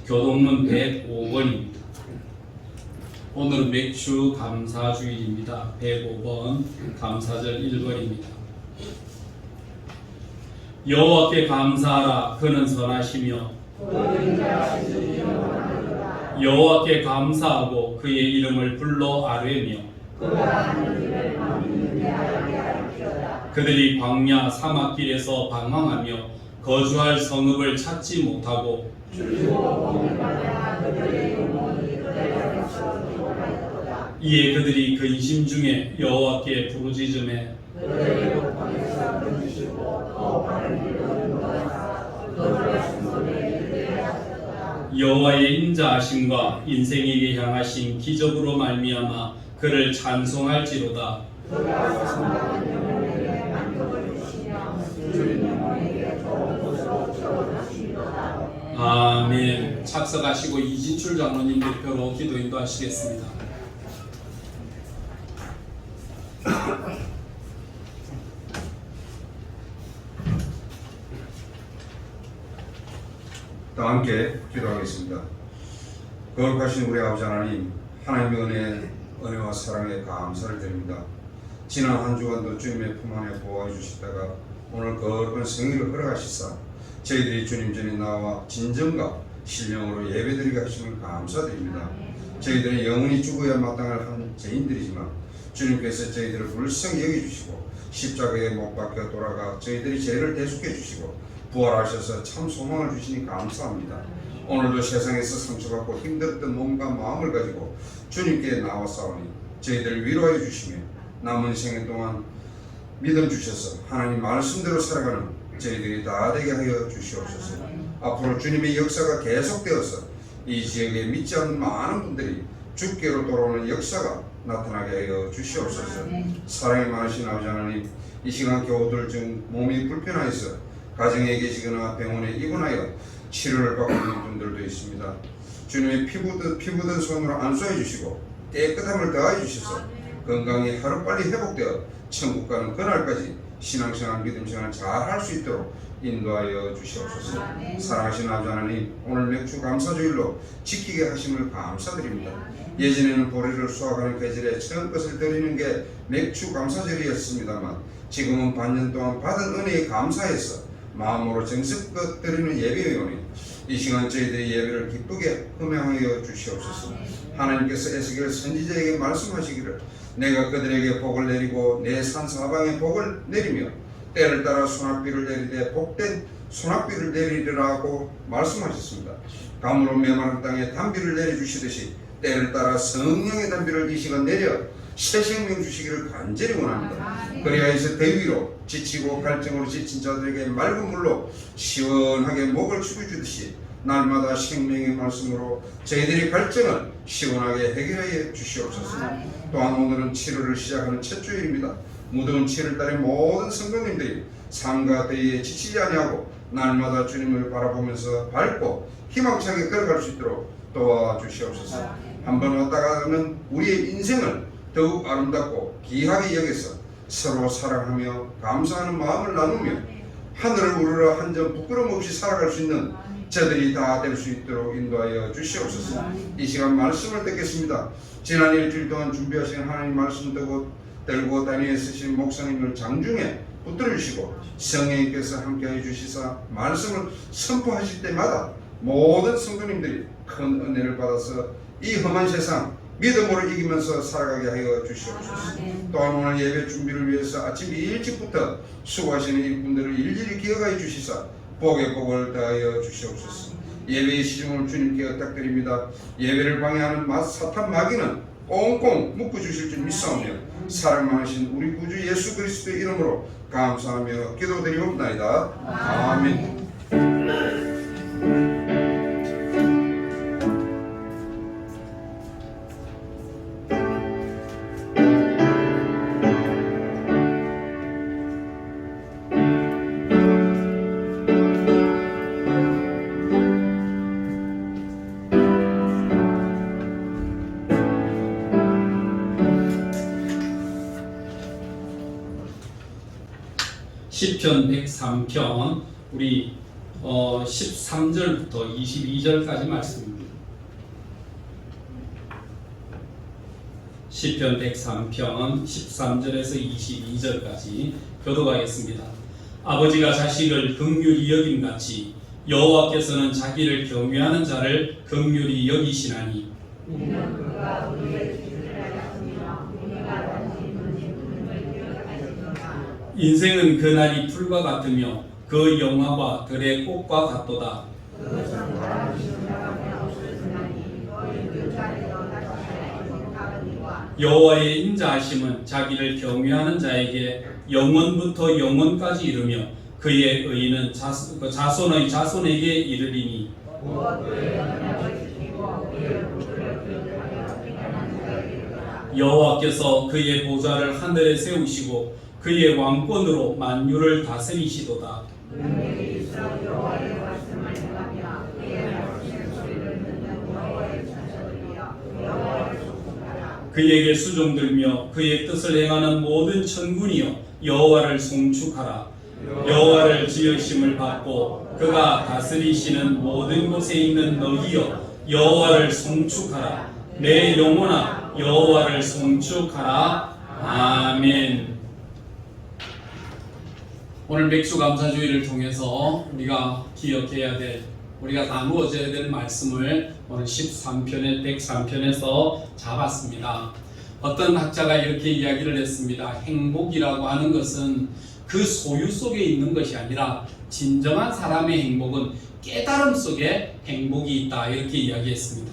교동문 105번입니다. 오늘은 맥주 감사주일입니다. 105번 감사절 1번입니다. 여호와께 감사하라. 그는 선하시며 여호와께 감사하고 그의 이름을 불러 아뢰며 그들이 광야 사막길에서 방황하며 거주할 성읍을 찾지 못하고 이에 그들이 근심 중에 여호와께 부르짖음에 여호와의 인자하심과 인생에게 향하신 기적으로 말미암아 그를 찬송할지로다. 아멘. 착석하시고 이진출 장로님 대표로 기도 인도하시겠습니다. 다 함께 기도하겠습니다. 거룩하신 우리 아버지 하나님, 하나님의 은혜와 사랑에 감사를 드립니다. 지난 한 주간도 주님의 품 안에 보호해 주시다가 오늘 거룩한 성일을 허락하시사 저희들이 주님 전에 나와 진정과 신령으로 예배드리게 하심을 감사드립니다. 저희들은 영원히 죽어야 마땅할 한 죄인들이지만 주님께서 저희들을 불쌍히 여겨주시고 십자가에 못 박혀 돌아가 저희들이 죄를 대속해 주시고 부활하셔서 참 소망을 주시니 감사합니다. 오늘도 세상에서 상처받고 힘들었던 몸과 마음을 가지고 주님께 나와싸우니 저희들을 위로해 주시며 남은 생애 동안 믿음 주셔서 하나님 말씀대로 살아가는 저희들이 다 되게 하여 주시옵소서. 앞으로 주님의 역사가 계속되어서 이 지역에 믿지 않는 많은 분들이 주께로 돌아오는 역사가 나타나게 하여 주시옵소서. 사랑이 많으신 아버지 하나님, 이 시간 교우들 중 몸이 불편하여서 가정에 계시거나 병원에 입원하여 치료를 받고 있는 분들도 있습니다. 주님의 피부든 손으로 안수해 주시고 깨끗함을 더하여 주셔서 건강이 하루빨리 회복되어 천국 가는 그날까지 신앙생활 믿음생활 잘 할 수 있도록 인도하여 주시옵소서. 사랑하신 아버지 하나님, 오늘 맥주 감사주일로 지키게 하심을 감사드립니다. 예전에는 보리를 수확하는 계절에 처음 것을 드리는 게 맥주 감사절이었습니다만 지금은 반년 동안 받은 은혜에 감사해서 마음으로 정성껏 드리는 예배의원이 이 시간 저희들의 예배를 기쁘게 흠양하여 주시옵소서. 하나님께서 에스겔 선지자에게 말씀하시기를 내가 그들에게 복을 내리고 내 산사방에 복을 내리며 때를 따라 소낙비를 내리되 복된 소낙비를 내리리라고 말씀하셨습니다. 가물로 메마른 땅에 단비를 내려주시듯이 때를 따라 성령의 단비를 이 시간 내려 새 생명 주시기를 간절히 원합니다. 그리하여서 대위로 지치고 갈증으로 지친 자들에게 맑은 물로 시원하게 목을 축여주듯이 날마다 생명의 말씀으로 저희들이 갈증을 시원하게 해결하여 주시옵소서. 또한 오늘은 7월을 시작하는 첫 주일입니다. 무더운 7월달에 모든 성도님들이 삶과 대의에 지치지 아니하고 날마다 주님을 바라보면서 밝고 희망차게 걸어갈 수 있도록 도와주시옵소서. 한번 왔다 가는 우리의 인생을 더욱 아름답고 귀하게 여겨서 서로 사랑하며 감사하는 마음을 나누며 하늘을 우러러 한 점 부끄럼 없이 살아갈 수 있는 저들이 다 될 수 있도록 인도하여 주시옵소서. 이 시간 말씀을 듣겠습니다. 지난 일주일 동안 준비하신 하나님 말씀 들고 다니에 쓰신 목사님을 장중에 붙들어 주시고 성령님께서 함께해 주시사 말씀을 선포하실 때마다 모든 성도님들이 큰 은혜를 받아서 이 험한 세상 믿음으로 이기면서 살아가게 하여 주시옵소서. 또한 오늘 예배 준비를 위해서 아침 일찍부터 수고하시는 일꾼들을 일일이 기억하여 주시사 복의 복을 더하여 주시옵소서. 예배의 시중을 주님께 부탁드립니다. 예배를 방해하는 사탄 마귀는 꽁꽁 묶어주실 줄 믿사오며 사랑 많으신 우리 구주 예수 그리스도의 이름으로 감사하며 기도드리옵나이다. 아멘. 10편 103편 우리 13절부터 22절까지 말씀입니다. 시편 103편 13절에서 22절까지 교독하겠습니다. 아버지가 자식을 긍휼히 여김같이 여호와께서는 자기를 경외하는 자를 긍휼히 여기시나니 이는 그가 우리의 죄를 하였으며 우리가 던진 문을 기억하시도다. 인생은 그날이 풀과 같으며 그 영화가 들의 꽃과 같도다. 그것은 바람이 지나가며 없어지나니 거의 그 자리로 다시 행복하거니와 여호와의 인자하심은 자기를 경외하는 자에게 영원부터 영원까지 이르며 그의 의는 자손의 자손에게 이르리니 무엇 그의 언약을 지키고 그의 불을 기억하여 평안한 자에게 이르라. 여호와께서 그의 보좌를 하늘에 세우시고 그의 왕권으로 만유를 다스리시도다. 능력이 있어 여호와의 말씀을 행하며 그의 말씀의 소리를 듣는 여호와의 천사들이여 여호와를 송축하라. 그에게 수종들며 그의 뜻을 행하는 모든 천군이여 여호와를 송축하라. 여호와를 지으심을 받고 그가 다스리시는 모든 곳에 있는 너희여 여호와를 송축하라. 내 영혼아 여호와를 송축하라. 아멘. 오늘 맥주감사주의를 통해서 우리가 기억해야 될, 우리가 나누어져야 될 말씀을 오늘 13편에 103편에서 잡았습니다. 어떤 학자가 이렇게 이야기를 했습니다. 행복이라고 하는 것은 그 소유 속에 있는 것이 아니라 진정한 사람의 행복은 깨달음 속에 행복이 있다, 이렇게 이야기했습니다.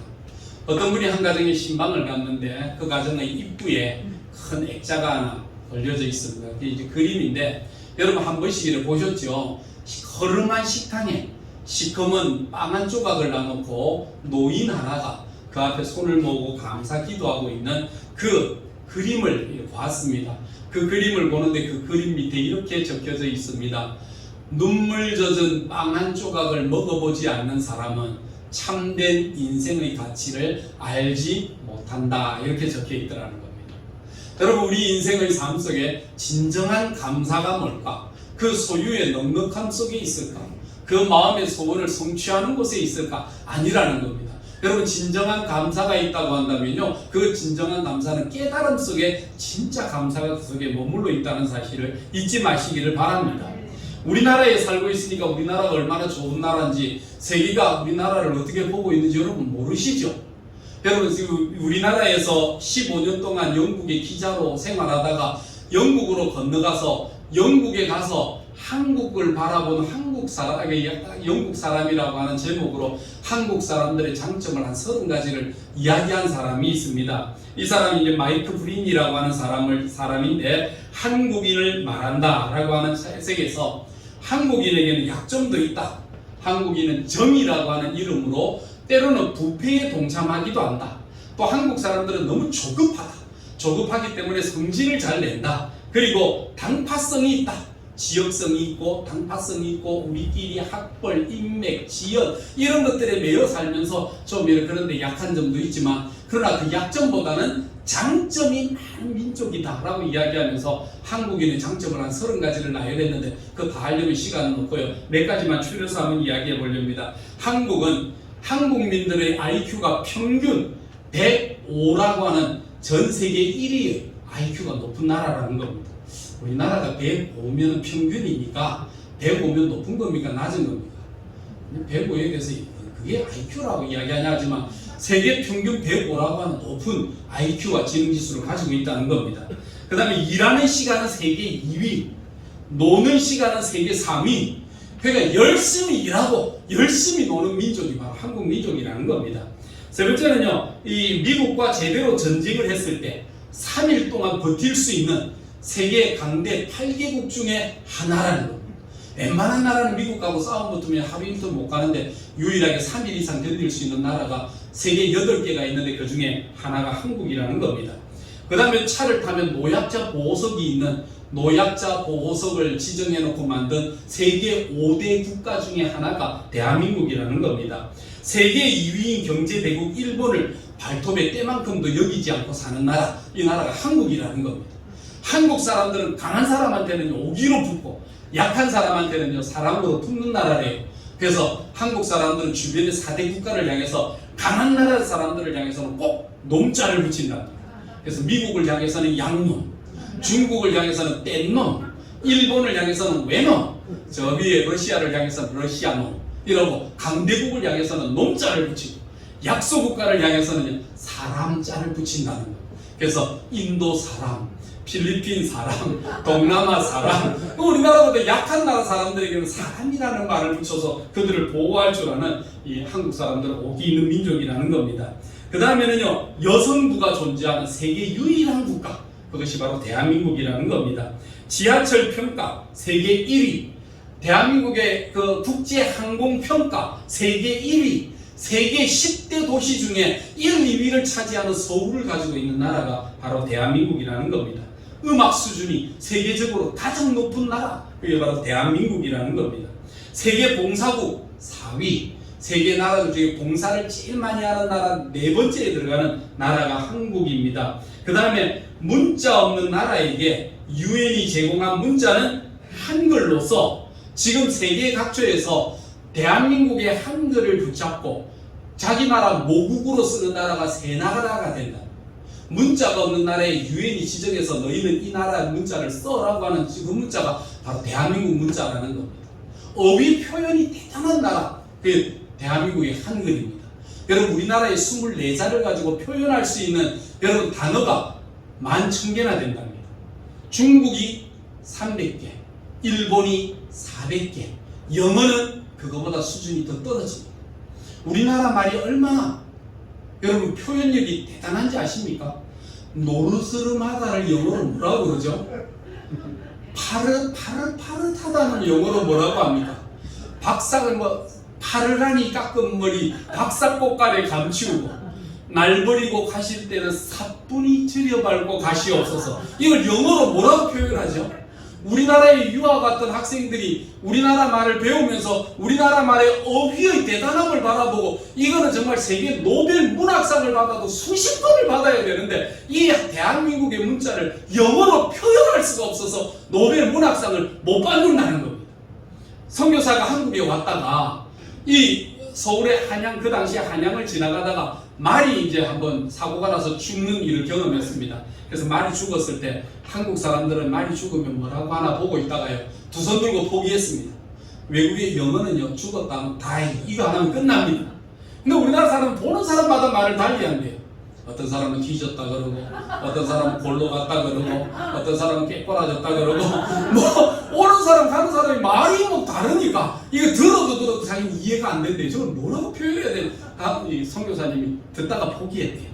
어떤 분이 한 가정에 신방을 갔는데 그 가정의 입구에 큰 액자가 하나 걸려져 있습니다. 그게 이제 그림인데 여러분 한 번씩 이를 보셨죠? 허름한 식당에 시커먼 빵 한 조각을 놔놓고 노인 하나가 그 앞에 손을 모으고 감사 기도하고 있는 그 그림을 보았습니다. 그 그림을 보는데 그 그림 밑에 이렇게 적혀져 있습니다. 눈물 젖은 빵 한 조각을 먹어보지 않는 사람은 참된 인생의 가치를 알지 못한다, 이렇게 적혀 있더라는 겁니다. 여러분, 우리 인생의 삶 속에 진정한 감사가 뭘까? 그 소유의 넉넉함 속에 있을까? 그 마음의 소원을 성취하는 곳에 있을까? 아니라는 겁니다. 여러분, 진정한 감사가 있다고 한다면요, 그 진정한 감사는 깨달음 속에, 진짜 감사가 그 속에 머물러 있다는 사실을 잊지 마시기를 바랍니다. 우리나라에 살고 있으니까 우리나라가 얼마나 좋은 나라인지, 세계가 우리나라를 어떻게 보고 있는지 여러분 모르시죠? 여러분, 지금 우리나라에서 15년 동안 영국의 기자로 생활하다가 영국으로 건너가서 영국에 가서 한국을 바라보는 영국 사람이라고 하는 제목으로 한국 사람들의 장점을 한 30가지를 이야기한 사람이 있습니다. 이 사람이 이제 마이크 브린이라고 하는 사람인데, 한국인을 말한다 라고 하는 책에서 한국인에게는 약점도 있다. 한국인은 정이라고 하는 이름으로 때로는 부패에 동참하기도 한다. 또 한국 사람들은 너무 조급하기 때문에 성질을 잘 낸다. 그리고 당파성이 있다. 지역성이 있고 당파성이 있고 우리끼리 학벌, 인맥, 지연 이런 것들에 매여 살면서 좀 그런데 약한 점도 있지만, 그러나 그 약점보다는 장점이 많은 민족이다 라고 이야기하면서 한국인의 장점을 한 30가지를 나열했는데 그거 다 하려면 시간은 없고요. 몇 가지만 추려서 한번 이야기해 보렵니다. 한국은 한국민들의 IQ가 평균 105라고 하는 전 세계 1위의 IQ가 높은 나라라는 겁니다. 우리나라가 105면 평균이니까 105면 높은 겁니까? 낮은 겁니까? 105에 대해서 그게 IQ라고 이야기하냐 하지만 세계 평균 105라고 하는 높은 IQ와 지능지수를 가지고 있다는 겁니다. 그 다음에 일하는 시간은 세계 2위, 노는 시간은 세계 3위. 그러니까 열심히 일하고 열심히 노는 민족이 바로 한국 민족이라는 겁니다. 세 번째는요, 이 미국과 제대로 전쟁을 했을 때 3일 동안 버틸 수 있는 세계 강대 8개국 중에 하나라는 겁니다. 웬만한 나라는 미국하고 싸움 붙으면 하루 이틀 못 가는데 유일하게 3일 이상 견딜 수 있는 나라가 세계 8개가 있는데 그 중에 하나가 한국이라는 겁니다. 그 다음에 차를 타면 노약자 보호석이 있는 노약자 보호석을 지정해놓고 만든 세계 5대 국가 중에 하나가 대한민국이라는 겁니다. 세계 2위인 경제대국 일본을 발톱의 때만큼도 여기지 않고 사는 나라, 이 나라가 한국이라는 겁니다. 한국 사람들은 강한 사람한테는 오기로 붙고 약한 사람한테는 사랑으로 품는 나라래요. 그래서 한국 사람들은 주변의 4대 국가를 향해서 강한 나라 사람들을 향해서는 꼭 놈자를 붙인다. 그래서 미국을 향해서는 양놈, 중국을 향해서는 뗀놈, 일본을 향해서는 외놈, 저 위에 러시아를 향해서는 러시아놈 이러고 강대국을 향해서는 놈자를 붙이고 약소국가를 향해서는 사람자를 붙인다는 거예요. 그래서 인도 사람, 필리핀 사람, 동남아 사람, 우리나라보다 약한 나라 사람들에게는 사람이라는 말을 붙여서 그들을 보호할 줄 아는 이 한국 사람들은 오기 있는 민족이라는 겁니다. 그 다음에는요, 여성부가 존재하는 세계 유일한 국가, 그것이 바로 대한민국이라는 겁니다. 지하철 평가 세계 1위, 대한민국의 그 국제 항공 평가 세계 1위, 세계 10대 도시 중에 1, 2위를 차지하는 서울을 가지고 있는 나라가 바로 대한민국이라는 겁니다. 음악 수준이 세계적으로 가장 높은 나라, 그게 바로 대한민국이라는 겁니다. 세계 봉사국 4위, 세계 나라들 중에 봉사를 제일 많이 하는 나라 4번째에 들어가는 나라가 한국입니다. 그 다음에 문자 없는 나라에게 유엔이 제공한 문자는 한글로서 지금 세계 각처에서 대한민국의 한글을 붙잡고 자기 나라 모국으로 쓰는 나라가 3나라가 된다. 문자가 없는 나라에 유엔이 지정해서 너희는 이 나라 문자를 써라고 하는 그 문자가 바로 대한민국 문자라는 겁니다. 어휘 표현이 대단한 나라, 그 대한민국의 한글입니다. 여러분, 우리나라의 24자를 가지고 표현할 수 있는 여러분 단어가 11,000개나 된답니다. 중국이 300개, 일본이 400개, 영어는 그거보다 수준이 더 떨어집니다. 우리나라 말이 얼마나 여러분 표현력이 대단한지 아십니까? 노르스름하다를 영어로 뭐라고 그러죠? 파릇파릇하다는 영어로 뭐라고 합니까? 박삭을 파르라니 깎은 머리 박삭꽃갈에 감치우고 날 버리고 가실 때는 사뿐히 들여밟고 가시옵소서. 이걸 영어로 뭐라고 표현하죠? 우리나라에 유학 갔던 학생들이 우리나라 말을 배우면서 우리나라 말의 어휘의 대단함을 바라보고 이거는 정말 세계 노벨 문학상을 받아도 수십 번을 받아야 되는데 이 대한민국의 문자를 영어로 표현할 수가 없어서 노벨 문학상을 못 받는다는 겁니다. 선교사가 한국에 왔다가 이 서울의 한양, 그 당시에 한양을 지나가다가 말이 이제 한번 사고가 나서 죽는 일을 경험했습니다. 그래서 말이 죽었을 때 한국 사람들은 말이 죽으면 뭐라고 하나 보고 있다가요, 두 손 들고 포기했습니다. 외국의 영어는요, 죽었다면 다행히 이거 안 하면 끝납니다. 근데 우리나라 사람은 보는 사람마다 말을 달리 한대요. 어떤 사람은 뒤졌다 그러고, 어떤 사람은 골로 갔다 그러고, 어떤 사람은 깨꼬라졌다 그러고, 오는 사람 가는 사람이 말이 다르니까 이거 들어도 자기는 이해가 안 된대요. 저걸 뭐라고 표현해야 되나? 이 선교사님이 듣다가 포기했대요.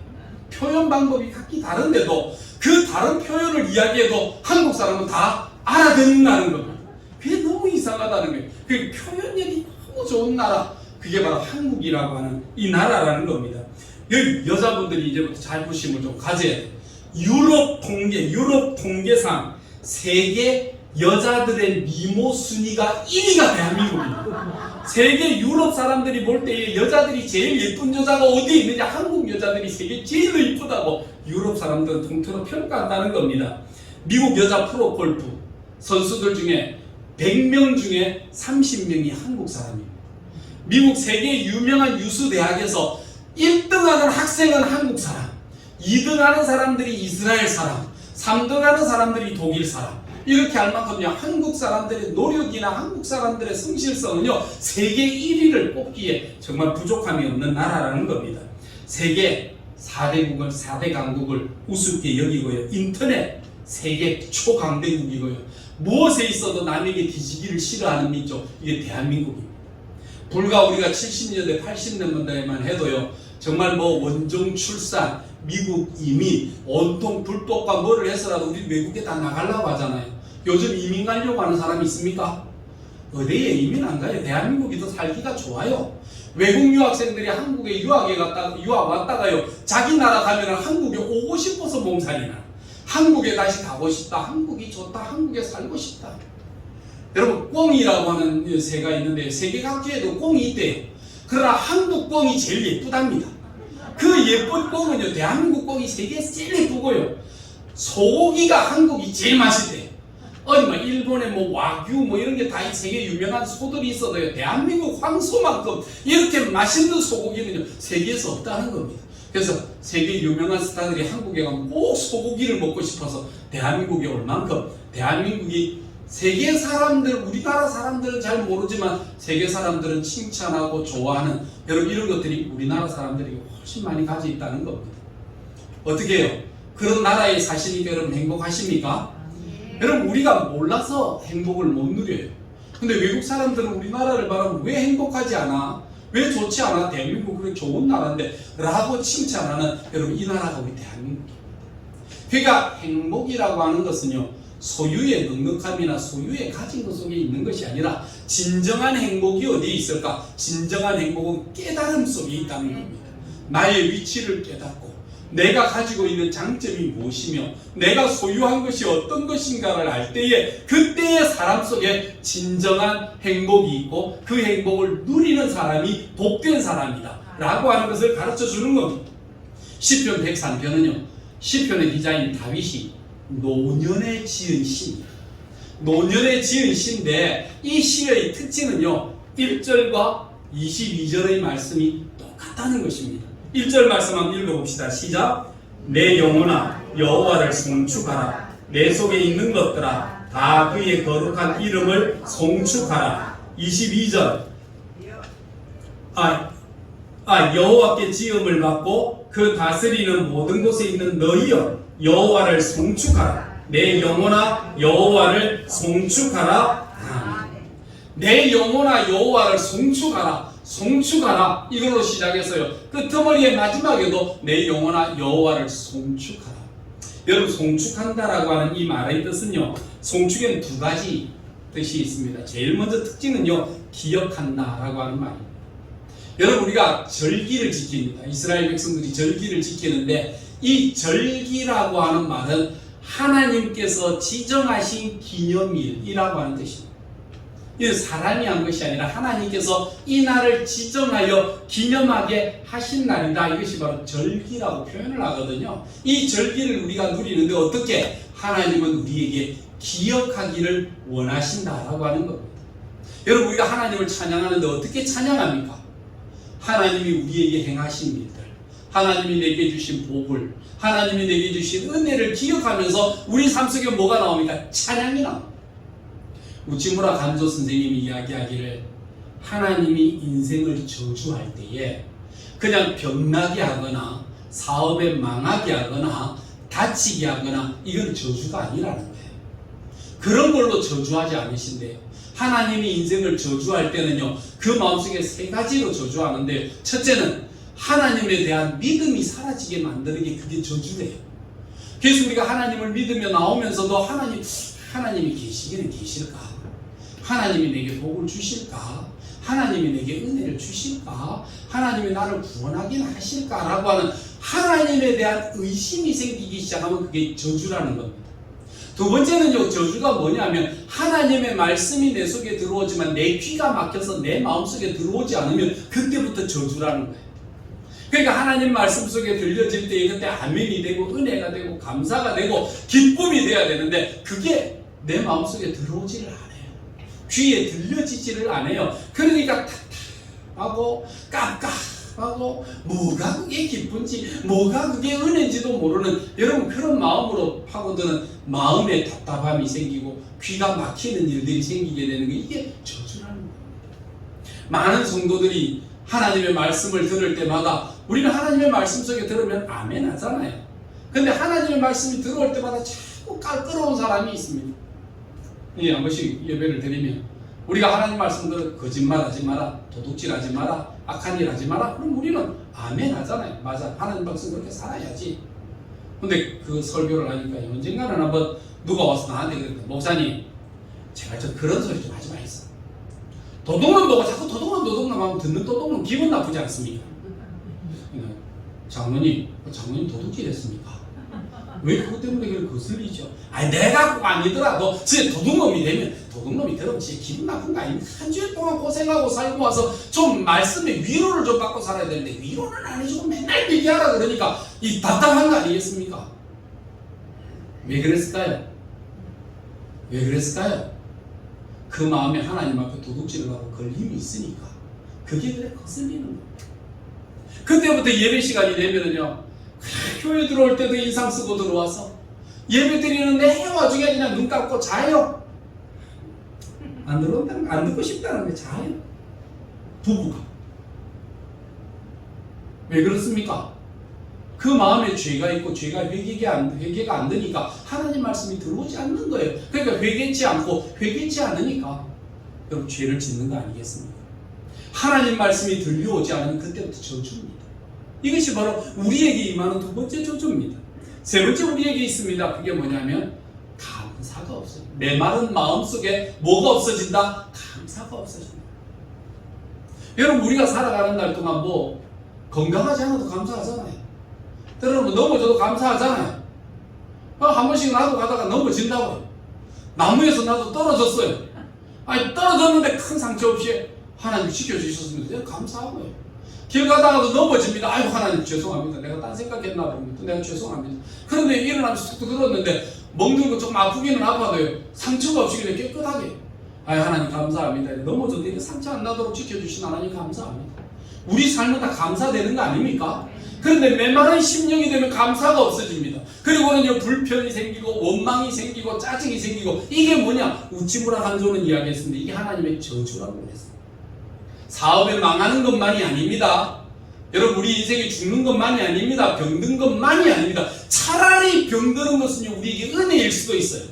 표현 방법이 각기 다른데도 그 다른 표현을 이야기해도 한국 사람은 다 알아듣는다는 겁니다. 그게 너무 이상하다는 거예요. 그 표현력이 너무 좋은 나라, 그게 바로 한국이라고 하는 이 나라라는 겁니다. 여기 여자분들이 이제부터 잘 보시면 좀 가져야 돼요. 유럽 통계상 세계 여자들의 미모 순위가 1위가 대한민국입니다. 세계 유럽 사람들이 볼 때 여자들이 제일 예쁜 여자가 어디에 있느냐, 한국 여자들이 세계 제일 예쁘다고 유럽 사람들은 통틀어 평가한다는 겁니다. 미국 여자 프로골프 선수들 중에 100명 중에 30명이 한국 사람입니다. 미국 세계 유명한 유수 대학에서 1등하는 학생은 한국 사람, 2등하는 사람들이 이스라엘 사람, 3등하는 사람들이 독일 사람, 이렇게 할 만큼요, 한국 사람들의 노력이나 한국 사람들의 성실성은요, 세계 1위를 뽑기에 정말 부족함이 없는 나라라는 겁니다. 세계 4대 강국을 우습게 여기고요, 인터넷 세계 초강대국이고요, 무엇에 있어도 남에게 뒤지기를 싫어하는 민족, 이게 대한민국입니다. 불과 우리가 70년대 80년대만 해도요, 정말 원종 출산, 미국 이민, 온통 불법과 뭐를 해서라도 우리 외국에 다 나가려고 하잖아요. 요즘 이민 가려고 하는 사람이 있습니까? 어디에 이민 안 가요? 대한민국이 더 살기가 좋아요. 외국 유학생들이 한국에 유학 왔다가요, 자기 나라 가면 한국에 오고 싶어서 몸살이나, 한국에 다시 가고 싶다, 한국이 좋다, 한국에 살고 싶다. 여러분, 꿩이라고 하는 새가 있는데 세계 각지에도 꿩이 있대요. 그러나 한국 꿩이 제일 예쁘답니다. 그 예쁜 꿩은요, 대한민국 꿩이 세계에서 제일 예쁘고요, 소고기가 한국이 제일 맛있대요. 어디 뭐 일본의 뭐 와규 뭐 이런 게 다 이 세계 유명한 소들이 있어도요, 대한민국 황소만큼 이렇게 맛있는 소고기는요 세계에서 없다는 겁니다. 그래서 세계 유명한 스타들이 한국에 가면 꼭 소고기를 먹고 싶어서 대한민국에 올 만큼, 대한민국이 세계 사람들, 우리나라 사람들은 잘 모르지만 세계 사람들은 칭찬하고 좋아하는 여러분 이런 것들이 우리나라 사람들이 훨씬 많이 가지고 있다는 겁니다. 어떻게 해요? 그런 나라에 사시니까 여러분 행복하십니까? 여러분 우리가 몰라서 행복을 못 누려요. 근데 외국 사람들은 우리나라를 바라보면 왜 행복하지 않아? 왜 좋지 않아? 대한민국 그렇게 좋은 나라인데 라고 칭찬하는 여러분 이 나라가 우리 대한민국입니다. 그러니까 행복이라고 하는 것은요 소유의 넉넉함이나 소유의 가진 것 속에 있는 것이 아니라 진정한 행복이 어디에 있을까? 진정한 행복은 깨달음 속에 있다는 겁니다. 나의 위치를 깨닫고 내가 가지고 있는 장점이 무엇이며 내가 소유한 것이 어떤 것인가를 알 때에 그때의 사람 속에 진정한 행복이 있고 그 행복을 누리는 사람이 복된 사람이다 라고 하는 것을 가르쳐 주는 겁니다. 시편 103편은요 시편의 기자인 다윗이 노년에 지은 시입니다. 노년에 지은 시인데 이 시의 특징은요 1절과 22절의 말씀이 똑같다는 것입니다. 1절 말씀 한번 읽어봅시다. 시작. 내 영혼아 여호와를 송축하라. 내 속에 있는 것들아 다 그의 거룩한 이름을 송축하라. 22절 여호와께 지음을 받고 그 다스리는 모든 곳에 있는 너희여 여호와를 송축하라. 내 영혼아 여호와를 송축하라. 내 영혼아 여호와를 송축하라. 송축하라 이걸로 시작했어요. 끄트머리의 마지막에도 내 영혼아 여호와를 송축하라. 여러분 송축한다라고 하는 이 말의 뜻은요 송축에는 두 가지 뜻이 있습니다. 제일 먼저 특징은요 기억한다라고 하는 말입니다. 여러분 우리가 절기를 지킵니다. 이스라엘 백성들이 절기를 지키는데 이 절기라고 하는 말은 하나님께서 지정하신 기념일이라고 하는 뜻입니다. 이건 사람이 한 것이 아니라 하나님께서 이 날을 지정하여 기념하게 하신 날이다. 이것이 바로 절기라고 표현을 하거든요. 이 절기를 우리가 누리는데 어떻게? 하나님은 우리에게 기억하기를 원하신다라고 하는 겁니다. 여러분 우리가 하나님을 찬양하는데 어떻게 찬양합니까? 하나님이 우리에게 행하신 일들, 하나님이 내게 주신 복을, 하나님이 내게 주신 은혜를 기억하면서 우리 삶 속에 뭐가 나옵니까? 찬양이 나옵니다. 우치무라 간조 선생님이 이야기하기를 하나님이 인생을 저주할 때에 그냥 병나게 하거나 사업에 망하게 하거나 다치게 하거나 이건 저주가 아니라는 거예요. 그런 걸로 저주하지 않으신대요. 하나님이 인생을 저주할 때는요 그 마음속에 세 가지로 저주하는데 첫째는 하나님에 대한 믿음이 사라지게 만드는 게 그게 저주래요. 그래서 우리가 하나님을 믿으며 나오면서도 하나님이 계시기는 계실까? 하나님이 내게 복을 주실까? 하나님이 내게 은혜를 주실까? 하나님이 나를 구원하긴 하실까? 라고 하는 하나님에 대한 의심이 생기기 시작하면 그게 저주라는 겁니다. 두 번째는요 저주가 뭐냐면 하나님의 말씀이 내 속에 들어오지만 내 귀가 막혀서 내 마음속에 들어오지 않으면 그때부터 저주라는 거예요. 그러니까 하나님 말씀 속에 들려질 때 그때 아멘이 되고 은혜가 되고 감사가 되고 기쁨이 돼야 되는데 그게 내 마음속에 들어오지를 않아요. 귀에 들려지지를 않아요. 그러니까 탁탁하고 깝깝하고 뭐가 그게 기쁜지 뭐가 그게 은혜인지도 모르는 여러분 그런 마음으로 파고드는 마음의 답답함이 생기고 귀가 막히는 일들이 생기게 되는 게 이게 저주라는 거예요. 많은 성도들이 하나님의 말씀을 들을 때마다 우리는 하나님의 말씀 속에 들으면 아멘 하잖아요. 근데 하나님의 말씀이 들어올 때마다 자꾸 깔끄러운 사람이 있습니다. 한 번씩 예배를 드리면 우리가 하나님 말씀 들어 거짓말하지 마라, 도둑질하지 마라, 악한 일 하지 마라. 그럼 우리는 아멘 하잖아요. 맞아, 하나님 백성 그렇게 살아야지. 근데 그 설교를 하니까 언젠가는 한번 누가 와서 나한테 그랬다. 목사님 제발 저 그런 소리 좀 하지 마있어. 도둑놈 보고 자꾸 도둑놈 하면 듣는 도둑놈 기분 나쁘지 않습니까? 장로님 도둑질 했습니까? 왜 그것 때문에 그걸 거슬리죠? 아니 내가 꼭 아니더라도 진짜 도둑놈이 되면 도둑놈이 들으면 진짜 기분 나쁜 거 아닙니까? 한 주일 동안 고생하고 살고 와서 좀 말씀에 위로를 좀 받고 살아야 되는데 위로는 안 해주고 맨날 얘기하라 그러니까 이 답답한 거 아니겠습니까? 왜 그랬을까요? 왜 그랬을까요? 그 마음에 하나님 앞에 도둑질을 하고 걸림이 있으니까 그게 그래 거슬리는 거예요. 그때부터 예배 시간이 되면은요, 교회 들어올 때도 인상 쓰고 들어와서 예배 드리는데 와중에 그냥 눈 감고 자요. 안 들어온다는 거, 안 듣고 싶다는 게 자요. 부부가. 왜 그렇습니까? 그 마음에 죄가 있고 죄가 회개가 안 되니까 하나님 말씀이 들어오지 않는 거예요. 그러니까 회개치 않으니까 여러분 죄를 짓는 거 아니겠습니까? 하나님 말씀이 들려오지 않으면 그때부터 저주입니다. 이것이 바로 우리에게 임하는 두 번째 저주입니다. 세 번째 우리에게 있습니다. 그게 뭐냐면 감사가 없어요. 메마른 마음속에 뭐가 없어진다? 감사가 없어진다. 여러분 우리가 살아가는 날 동안 뭐 건강하지 않아도 감사하잖아요. 여러분 넘어져도 감사하잖아요. 한 번씩 나도 가다가 넘어진다고요. 나무에서 나도 떨어졌어요. 아니 떨어졌는데 큰 상처 없이 하나님 지켜주셨습니다. 내가 감사하고요. 길 가다가도 넘어집니다. 아이고 하나님 죄송합니다. 내가 딴 생각했나 봅니다. 내가 죄송합니다. 그런데 일어나면서 툭툭 들었는데 멍들고 조금 아프기는 아파도요. 상처가 없이 그냥 깨끗하게. 아이 하나님 감사합니다. 넘어져도 이렇게 상처 안 나도록 지켜주신 하나님 감사합니다. 우리 삶은 다 감사되는 거 아닙니까? 그런데 메마른 심령이 되면 감사가 없어집니다. 그리고는요 불편이 생기고 원망이 생기고 짜증이 생기고 이게 뭐냐? 우찌무라 한조는 이야기했습니다. 이게 하나님의 저주라고 그랬습니다. 사업에 망하는 것만이 아닙니다. 여러분 우리 인생이 죽는 것만이 아닙니다. 병든 것만이 아닙니다. 차라리 병드는 것은 우리에게 은혜일 수도 있어요.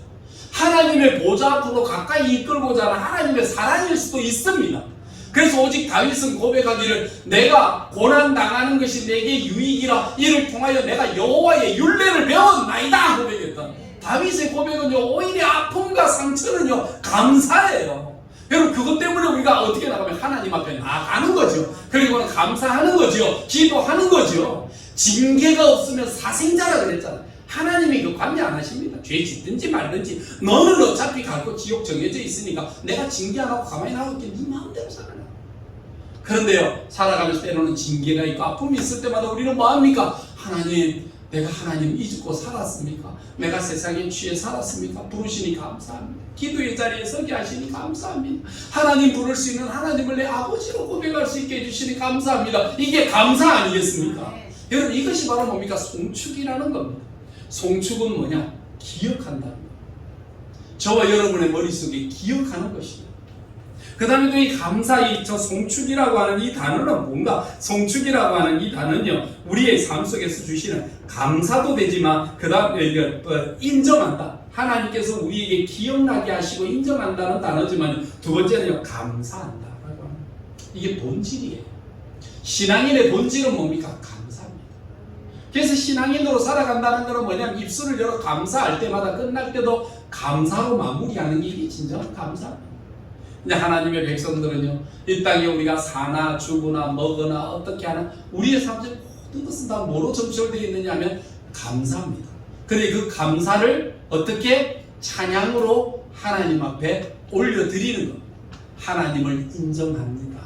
하나님의 보좌 앞으로 가까이 이끌고자 하는 하나님의 사랑일 수도 있습니다. 그래서 오직 다윗은 고백하기를 내가 고난당하는 것이 내게 유익이라 이를 통하여 내가 여호와의 율례를 배웠나이다 고백했다. 다윗의 고백은요 오히려 아픔과 상처는요 감사예요. 여러분 그것 때문에 우리가 어떻게 나가면 하나님 앞에 나아가는 거죠. 그리고는 감사하는 거죠. 기도하는 거죠. 징계가 없으면 사생자라 그랬잖아요. 하나님이 그 관여 안 하십니다. 죄 짓든지 말든지 너는 어차피 갈 곳 지옥 정해져 있으니까 내가 징계 안 하고 가만히 놔둘게 네 마음대로 살아라. 그런데요 살아가면서 때로는 징계가 있고 아픔이 있을 때마다 우리는 뭐합니까? 하나님 내가 하나님 잊고 살았습니까? 내가 세상에 취해 살았습니까? 부르시니 감사합니다. 기도의 자리에 서게 하시니 감사합니다. 하나님 부를 수 있는 하나님을 내 아버지로 고백할 수 있게 해주시니 감사합니다. 이게 감사 아니겠습니까? 여러분 이것이 바로 뭡니까? 송축이라는 겁니다. 송축은 뭐냐? 기억한다는 거예요. 저와 여러분의 머릿속에 기억하는 것입니다. 그 다음에 또 이 감사, 저 송축이라고 하는 이 단어는 뭔가? 송축이라고 하는 이 단어는요, 우리의 삶 속에서 주시는 감사도 되지만, 그 다음에 인정한다. 하나님께서 우리에게 기억나게 하시고 인정한다는 단어지만, 두 번째는요, 감사한다. 이게 본질이에요. 신앙인의 본질은 뭡니까? 감사합니다. 그래서 신앙인으로 살아간다는 것은 뭐냐면, 입술을 열어 감사할 때마다 끝날 때도 감사로 마무리하는 게 이게 진정한 감사입니다. 이제 하나님의 백성들은요, 이 땅에 우리가 사나 죽으나 먹으나 어떻게 하나 우리의 삶 속에 모든 것은 다 뭐로 점철되어 있느냐 하면 감사입니다. 그런데 그 감사를 어떻게 찬양으로 하나님 앞에 올려드리는 겁니다. 하나님을 인정합니다.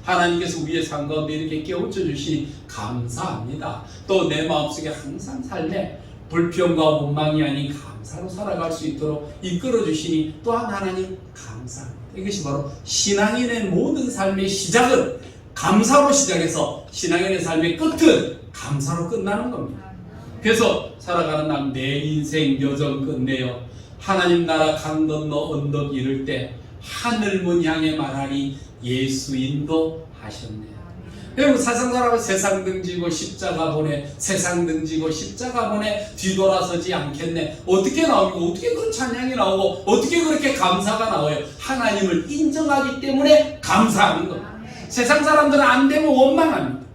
하나님께서 우리의 삶 가운데 이렇게 깨우쳐 주시니 감사합니다. 또 내 마음속에 항상 삶에 불평과 원망이 아닌 감사로 살아갈 수 있도록 이끌어 주시니 또한 하나님 감사합니다. 이것이 바로 신앙인의 모든 삶의 시작은 감사로 시작해서 신앙인의 삶의 끝은 감사로 끝나는 겁니다. 그래서 살아가는 날 내 인생 여정 끝내요 하나님 나라 강 건너 언덕 이를 때 하늘문 향해 말하니 예수 인도하셨네. 여러분 세상 사람은 세상 등지고 십자가 보내 세상 등지고 십자가 보내 뒤돌아서지 않겠네. 어떻게 나오고 어떻게 그런 찬양이 나오고 어떻게 그렇게 감사가 나와요? 하나님을 인정하기 때문에 감사하는 겁니다. 세상 사람들은 안 되면 원망합니다.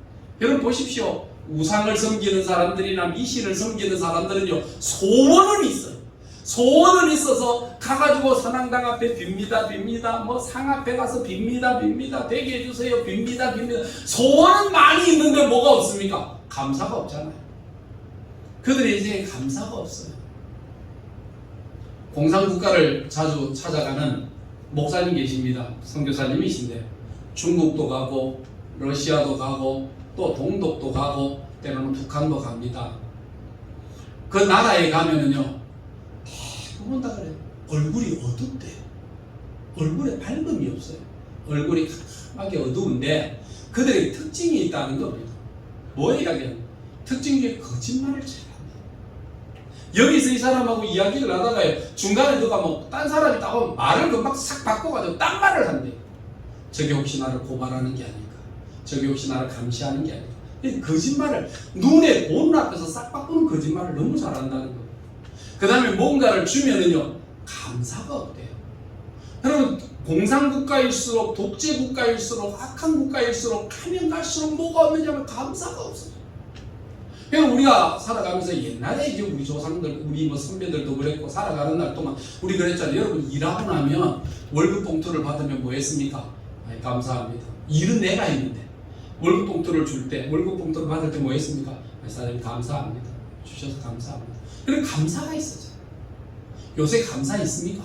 여러분 보십시오. 우상을 섬기는 사람들이나 미신을 섬기는 사람들은요 소원은 있어요. 소원은 있어서 가가지고 선앙당 앞에 빕니다 뭐 상 앞에 가서 빕니다 되게 해주세요 빕니다 소원은 많이 있는데 뭐가 없습니까? 감사가 없잖아요. 그들의 인생에 감사가 없어요. 공산국가를 자주 찾아가는 목사님 계십니다. 선교사님이신데 중국도 가고 러시아도 가고 또 동독도 가고 때로는 북한도 갑니다. 그 나라에 가면은요 대부분 다 그래요. 얼굴이 어둡대. 얼굴에 밝음이 없어요. 얼굴이 캄캄하게 어두운데 그들의 특징이 있다는 겁니다. 뭐예요? 특징 중에 거짓말을 잘합니다. 여기서 이 사람하고 이야기를 하다가요, 중간에 누가 뭐 딴 사람이 따고 말을 금방 싹 바꿔가지고 딴 말을 한대요. 저게 혹시 나를 고발하는 게 아닐까? 저게 혹시 나를 감시하는 게 아닐까? 이 거짓말을 눈에 보는 앞에서 싹 바꾸는 거짓말을 너무 잘한다는 거예요. 그 다음에 뭔가를 주면은요, 감사가 없대요. 여러분, 공산국가일수록, 독재국가일수록, 악한 국가일수록 가면 갈수록 뭐가 없느냐면 감사가 없어요. 그러니까 우리가 살아가면서 옛날에 이제 우리 조상들, 우리 뭐 선배들도 그랬고, 살아가는 날 동안 우리 그랬잖아요. 여러분, 일하고 나면 월급 봉투를 받으면 뭐 했습니까? 아이, 감사합니다. 일은 내가 했는데 월급 봉투를 줄 때, 월급 봉투를 받을 때 뭐 했습니까? 아이, 사장님 감사합니다. 주셔서 감사합니다. 그런 감사가 있었죠. 요새 감사 있습니까?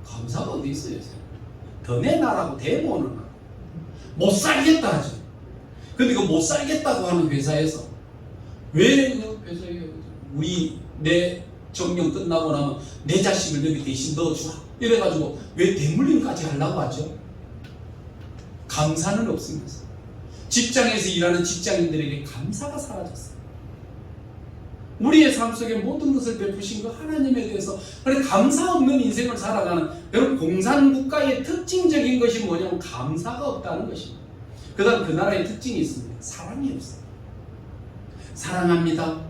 감사가 어디 있어요? 요새? 더 내놔라고 대모는 하고 못 살겠다 하죠. 근데 그 못 살겠다고 하는 회사에서 왜 그 회사에 내 정년 끝나고 나면 내 자식을 여기 대신 넣어주라 이래가지고 왜 대물림까지 하려고 하죠? 감사는 없으면서 직장에서 일하는 직장인들에게 감사가 사라졌어요. 우리의 삶 속에 모든 것을 베푸신 그 하나님에 대해서 그래 감사 없는 인생을 살아가는, 여러분, 공산국가의 특징적인 것이 뭐냐면 감사가 없다는 것입니다. 그 다음 그 나라의 특징이 있습니다. 사랑이 없어요. 사랑합니다,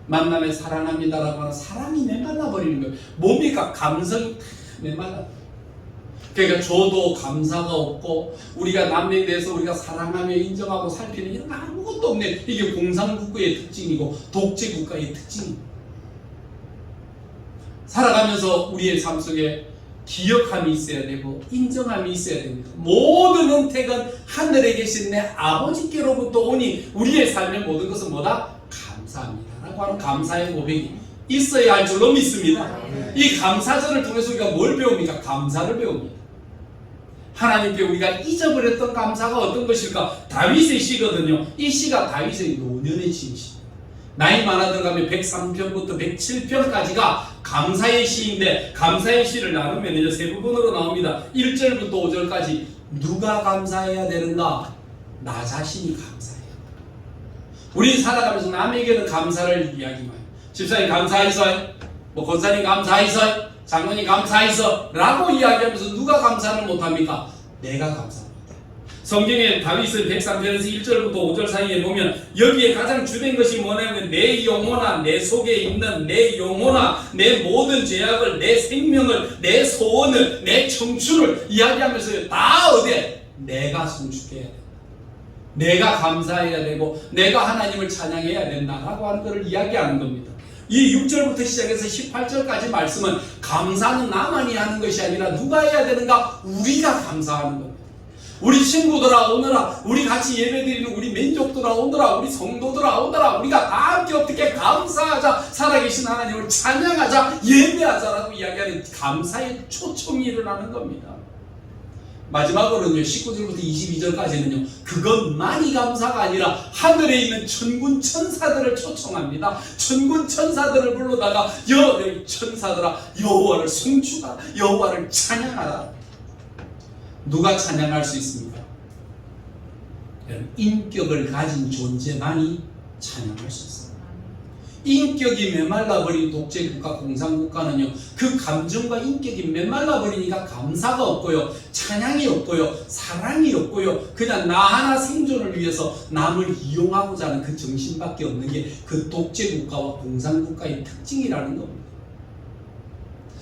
만남에 사랑합니다라고 하는 사랑이 메말라 버리는 거예요. 뭡니까? 감성이 다 메말라. 그러니까 저도 감사가 없고 우리가 남에 대해서 우리가 사랑하며 인정하고 살피는 이런 거 아무것도 없네. 이게 공산국가의 특징이고 독재국가의 특징입니다. 살아가면서 우리의 삶 속에 기억함이 있어야 되고 인정함이 있어야 됩니다. 모든 은택은 하늘에 계신 내 아버지께로부터 오니 우리의 삶의 모든 것은 뭐다? 감사합니다 라고 하는 감사의 고백이 있어야 할 줄로 믿습니다. 이 감사절을 통해서 우리가 뭘 배웁니까? 감사를 배웁니다. 하나님께 우리가 잊어버렸던 감사가 어떤 것일까? 다윗의 시거든요. 이 시가 다윗의 노년의 시입니다. 나이 많아 들어가면 103편부터 107편까지가 감사의 시인데, 감사의 시를 나누면 세 부분으로 나옵니다. 1절부터 5절까지 누가 감사해야 되는가? 나 자신이 감사해요. 우리 살아가면서 남에게는 감사를 이야기해요. 집사님 감사했어요? 뭐 권사님 감사했어요? 장로님 감사했어 라고 이야기하면서 누가 감사를 못합니까? 내가 감사합니다. 성경에 다윗은 103편에서 1절부터 5절 사이에 보면 여기에 가장 주된 것이 뭐냐면 내 영혼아, 내 속에 있는 내 영혼아, 내 모든 죄악을, 내 생명을, 내 소원을, 내 청춘을 이야기하면서 다 어디에? 내가 성축해야 된다. 내가 감사해야 되고 내가 하나님을 찬양해야 된다라고 하는 것을 이야기하는 겁니다. 이 6절부터 시작해서 18절까지 말씀은 감사는 나만이 하는 것이 아니라 누가 해야 되는가? 우리가 감사하는 겁니다. 우리 친구들아 오너라, 우리 같이 예배드리는 우리 민족들아 오너라, 우리 성도들아 오너라, 우리가 다 함께 어떻게 감사하자, 살아계신 하나님을 찬양하자, 예배하자라고 이야기하는 감사의 초청이 일어나는 겁니다. 마지막으로는요, 19절부터 22절까지는요, 그것만이 감사가 아니라 하늘에 있는 천군 천사들을 초청합니다. 천군 천사들을 불러다가 천사들아 여호와를 송축하라, 여호와를 찬양하라. 누가 찬양할 수 있습니까? 인격을 가진 존재만이 찬양할 수 있습니다. 인격이 메말라버린 독재국가, 공산국가는요, 그 감정과 인격이 메말라버리니까 감사가 없고요, 찬양이 없고요, 사랑이 없고요, 그냥 나 하나 생존을 위해서 남을 이용하고자 하는 그 정신밖에 없는 게 그 독재국가와 공산국가의 특징이라는 겁니다.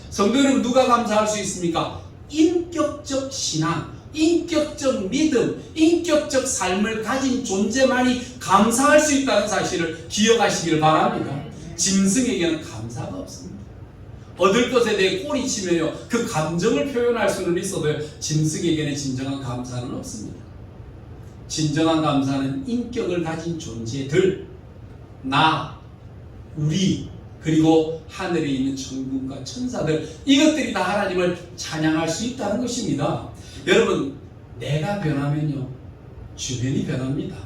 성도 여러분, 누가 감사할 수 있습니까? 인격적 신앙, 인격적 믿음, 인격적 삶을 가진 존재만이 감사할 수 있다는 사실을 기억하시길 바랍니다. 짐승에게는 감사가 없습니다. 얻을 것에 대해 꼬리치며요, 그 감정을 표현할 수는 있어도요, 짐승에게는 진정한 감사는 없습니다. 진정한 감사는 인격을 가진 존재들, 나, 우리, 그리고 하늘에 있는 천군과 천사들, 이것들이 다 하나님을 찬양할 수 있다는 것입니다. 여러분, 내가 변하면요, 주변이 변합니다.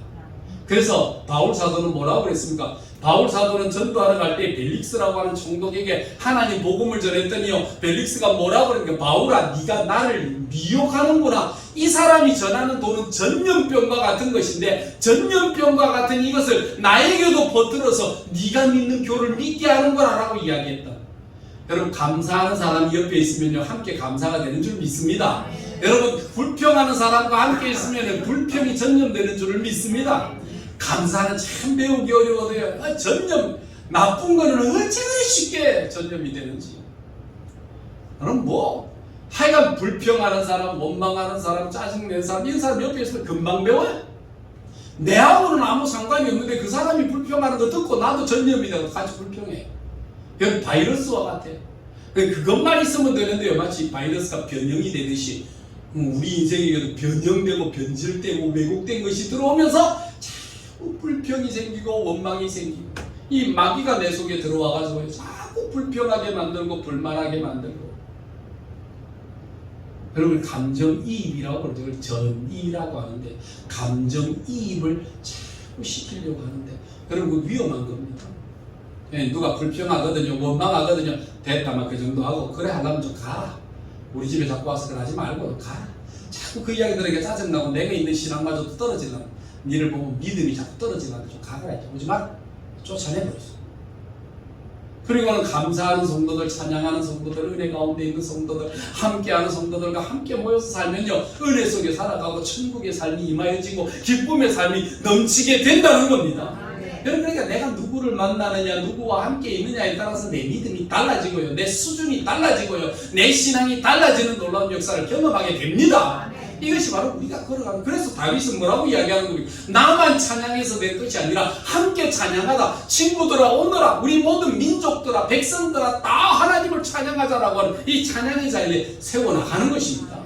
그래서 바울 사도는 뭐라고 그랬습니까? 바울 사도는 전도하러 갈 때 벨릭스라고 하는 총독에게 하나님 복음을 전했더니요, 벨릭스가 뭐라고 그러니까, 바울아 네가 나를 미혹하는구나. 이 사람이 전하는 도는 전염병과 같은 것인데 전염병과 같은 이것을 나에게도 퍼뜨려서 네가 믿는 교를 믿게 하는 거라고 이야기했다. 여러분, 감사하는 사람이 옆에 있으면요 함께 감사가 되는 줄 믿습니다. 여러분, 불평하는 사람과 함께 있으면 불평이 전염되는 줄을 믿습니다. 감사는 참 배우기 어려워요. 전염, 나쁜 거는 어찌 그리 쉽게 전염이 되는지. 그럼 뭐 하여간 불평하는 사람, 원망하는 사람, 짜증내는 사람, 이런 사람 옆에 있으면 금방 배워요. 내하고는 아무 상관이 없는데 그 사람이 불평하는 거 듣고 나도 전염이 되고 같이 불평해. 그건 바이러스와 같아요. 그것만 있으면 되는데요, 마치 바이러스가 변형이 되듯이 우리 인생에도 변형되고 변질되고 왜곡된 것이 들어오면서 자꾸 불평이 생기고 원망이 생기고, 이 마귀가 내 속에 들어와가지고 자꾸 불평하게 만들고 불만하게 만들고. 여러분, 감정이입이라고 그러죠. 그걸 전이라고 하는데 감정이입을 자꾸 시키려고 하는데, 여러분, 그 위험한 겁니다. 누가 불평하거든요, 원망하거든요. 됐다, 막 그 정도 하고, 그래 하려면 좀 가라. 우리 집에 자꾸 와서 그러지 말고 가라. 자꾸 그 이야기 들으니까 짜증나고 내가 있는 신앙마저도 떨어지려면, 니를 보면 믿음이 자꾸 떨어지려면 좀 가거라. 오지 마라. 쫓아내버렸어. 그리고는 감사하는 성도들, 찬양하는 성도들, 은혜 가운데 있는 성도들, 함께하는 성도들과 함께 모여서 살면요, 은혜 속에 살아가고 천국의 삶이 임하여지고 기쁨의 삶이 넘치게 된다는 겁니다. 그러니까 내가 누구를 만나느냐, 누구와 함께 있느냐에 따라서 내 믿음이 달라지고요, 내 수준이 달라지고요, 내 신앙이 달라지는 놀라운 역사를 경험하게 됩니다. 이것이 바로 우리가 걸어가는. 그래서 다윗은 뭐라고 이야기하는 겁니까? 나만 찬양해서 내 뜻이 아니라 함께 찬양하다. 친구들아, 오너라, 우리 모든 민족들아, 백성들아, 다 하나님을 찬양하자라고 하는 이 찬양의 자리에 세워나가는 것입니다.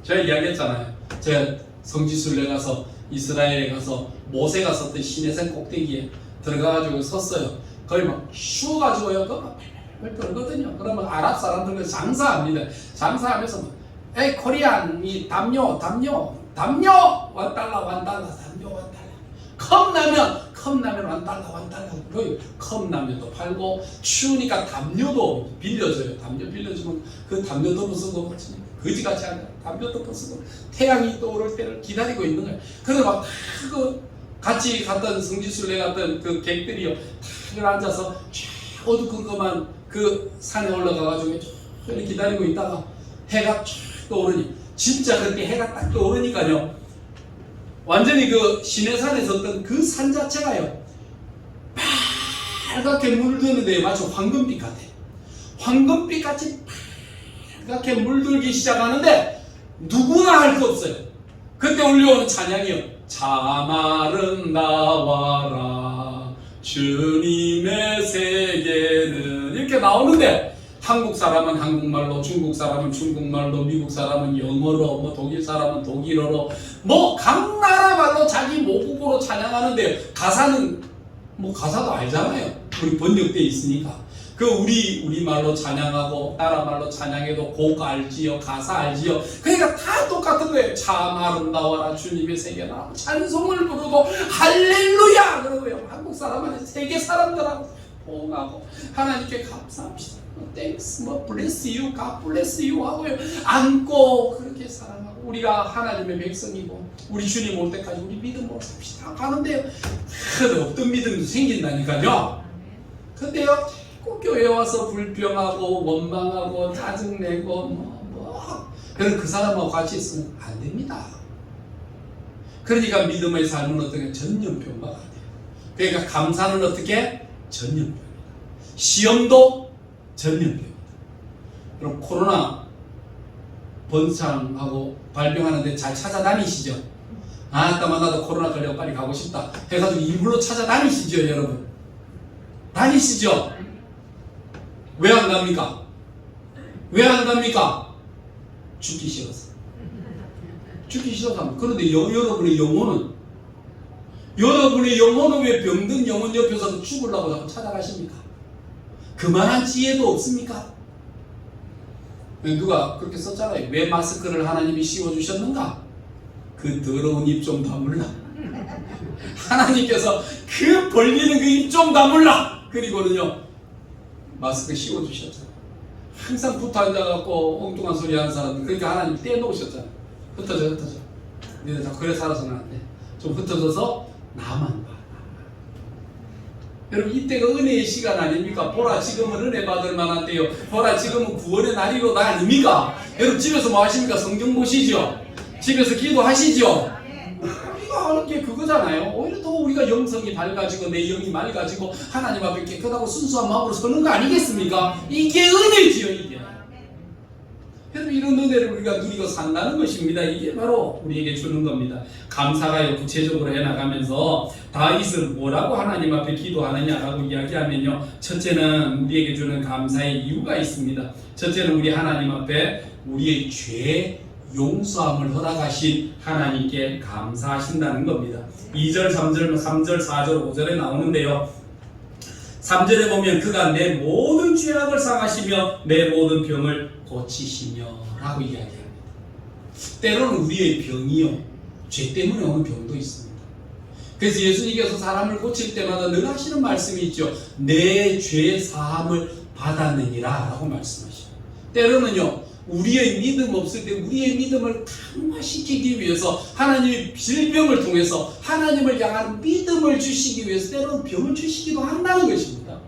제가 이야기했잖아요. 제가 성지순례 가서 이스라엘에 가서 모세가 섰던 시내산 꼭대기에 들어가가지고 섰어요. 거의 막 추워가지고요, 막 펄펄 떨거든요. 그러면 아랍 사람들은 장사합니다. 장사하면서 막, 에이 코리안, 이 담요 $1 담요 $1. 컵라면 $1. 컵라면도 팔고, 추우니까 담요도 빌려줘요. 담요 빌려주면 그 담요 덮어쓰고 거지같이 하냐, 담요 덮어쓰고 태양이 떠오를 때를 기다리고 있는 거예요. 그래서 막 그 같이 갔던 성지순례 갔던 그 객들이요, 다 앉아서 쫙 어두컴컴한 그 산에 올라가가지고 쫙 기다리고 있다가 해가 쫙 떠오르니, 진짜 그렇게 해가 딱 떠오르니까요, 완전히 그 시내산에 섰던 그 산 자체가요 빨갛게 물드는데 마치 황금빛 같아. 황금빛 같이 빨갛게 물들기 시작하는데 누구나 할 수 없어요. 그때 울려오는 찬양이요, 참 아름다워라 주님의 세계는, 이렇게 나오는데, 한국 사람은 한국말로, 중국 사람은 중국말로, 미국 사람은 영어로, 뭐 독일 사람은 독일어로, 뭐 각 나라 말로 자기 모국어로 찬양하는데, 가사는 뭐 가사도 알잖아요. 우리 번역돼 있으니까. 그 우리말로 찬양하고 나라 말로 찬양해도 곡 알지요, 가사 알지요. 그러니까 다 똑같은 거예요. 참 아름다워라 주님의 세계라 찬송을 부르고 할렐루야 그러고요. 한국 사람은 세계 사람들하고 포옹하고 하나님께 감사합시다, thanks, 뭐 bless you, God bless you 하고요, 안고 그렇게 사랑하고, 우리가 하나님의 백성이고 우리 주님 올 때까지 우리 믿음으로 삽시다 가는데요, 어떤 믿음도 생긴다니까요. 근데요, 꼭 교회 와서 불평하고 원망하고 짜증내고 그런 그 사람하고 같이 있으면 안 됩니다. 그러니까 믿음의 삶은 어떻게 전염병과 같아요. 그러니까 감사는 어떻게 전염병입니다. 시험도 전염병입니다. 그럼 코로나 번창하고 발병하는데 잘 찾아다니시죠? 아따만 나도 코로나 걸려 빨리 가고 싶다 해가지고 일부러 찾아다니시죠, 여러분? 다니시죠? 왜 안 갑니까? 왜 안 갑니까? 죽기 싫어서. 죽기 싫어서 합니다. 그런데 여러분의 영혼은 왜 병든 영혼 옆에서 죽으려고 자꾸 찾아가십니까? 그만한 지혜도 없습니까? 누가 그렇게 썼잖아요. 왜 마스크를 하나님이 씌워주셨는가? 그 더러운 입 좀 다물라. 하나님께서 그 벌리는 그 입 좀 다물라. 그리고는요 마스크 씌워주셨잖아요. 항상 붙어 앉아갖고 엉뚱한 소리 하는 사람들, 그러니까 하나님 떼놓으셨잖아요. 흩어져. 너희들 다 그래 살아서는 안 돼. 좀 흩어져서 나만 봐. 여러분, 이때가 은혜의 시간 아닙니까? 보라, 지금은 은혜 받을 만한 때요. 보라, 지금은 구원의 날이로다 아닙니까? 여러분, 집에서 뭐 하십니까? 성경 보시죠. 집에서 기도하시죠. 우리가 하는 게 그거잖아요. 오히려 더 우리가 영성이 밝아지고 내 영이 맑아지고 하나님 앞에 깨끗하고 순수한 마음으로 서는 거 아니겠습니까? 이게 은혜지요, 이게. 여러분, 이런 은혜를 우리가 누리고 산다는 것입니다. 이게 바로 우리에게 주는 겁니다. 감사가요, 구체적으로 해나가면서 다윗은 뭐라고 하나님 앞에 기도하느냐라고 이야기하면요, 첫째는 우리에게 주는 감사의 이유가 있습니다. 첫째는 우리 하나님 앞에 우리의 죄 용서함을 허락하신 하나님께 감사하신다는 겁니다. 2절, 3절, 4절, 5절에 나오는데요, 3절에 보면 그가 내 모든 죄악을 상하시며 내 모든 병을 고치시며 라고 이야기합니다. 때로는 우리의 병이요, 죄 때문에 오는 병도 있습니다. 그래서 예수님께서 사람을 고칠 때마다 늘 하시는 말씀이 있죠. 내 죄 사함을 받았느니라 라고 말씀하시죠. 때로는요, 우리의 믿음 없을 때 우리의 믿음을 강화시키기 위해서 하나님의 질병을 통해서 하나님을 향한 믿음을 주시기 위해서 때로는 병을 주시기도 한다는 것입니다.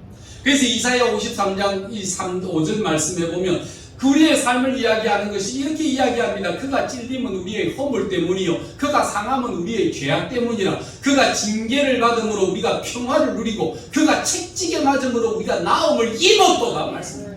그래서 이사야 53장 5절 말씀해 보면 우리의 삶을 이야기하는 것이 이렇게 이야기합니다. 그가 찔림은 우리의 허물 때문이요, 그가 상함은 우리의 죄악 때문이라. 그가 징계를 받음으로 우리가 평화를 누리고 그가 채찍에 맞음으로 우리가 나음을 입었도다 말씀합니다.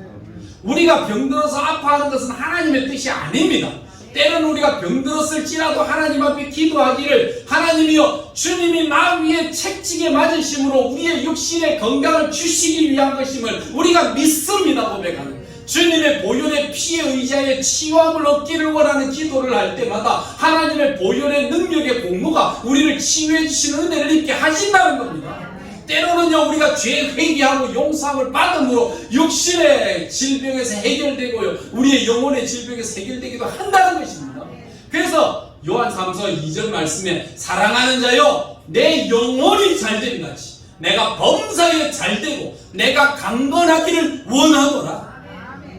우리가 병들어서 아파하는 것은 하나님의 뜻이 아닙니다. 때로는 우리가 병들었을지라도 하나님 앞에 기도하기를, 하나님이여 주님이 나 위에 채찍에 맞으심으로 우리의 육신의 건강을 주시기 위한 것임을 우리가 믿습니다. 고백하는 주님의 보혈의 피의 의자에 치유함을 얻기를 원하는 기도를 할 때마다 하나님의 보혈의 능력의 공로가 우리를 치유해 주시는 은혜를 입게 하신다는 겁니다. 때로는요, 우리가 죄 회개하고 용서함을 받음으로 육신의 질병에서 해결되고요, 우리의 영혼의 질병에서 해결되기도 한다는 것입니다. 그래서 요한 3서 2절 말씀에 사랑하는 자여 내 영혼이 잘됨 같이 내가 범사에 잘되고 내가 강건하기를 원하노라.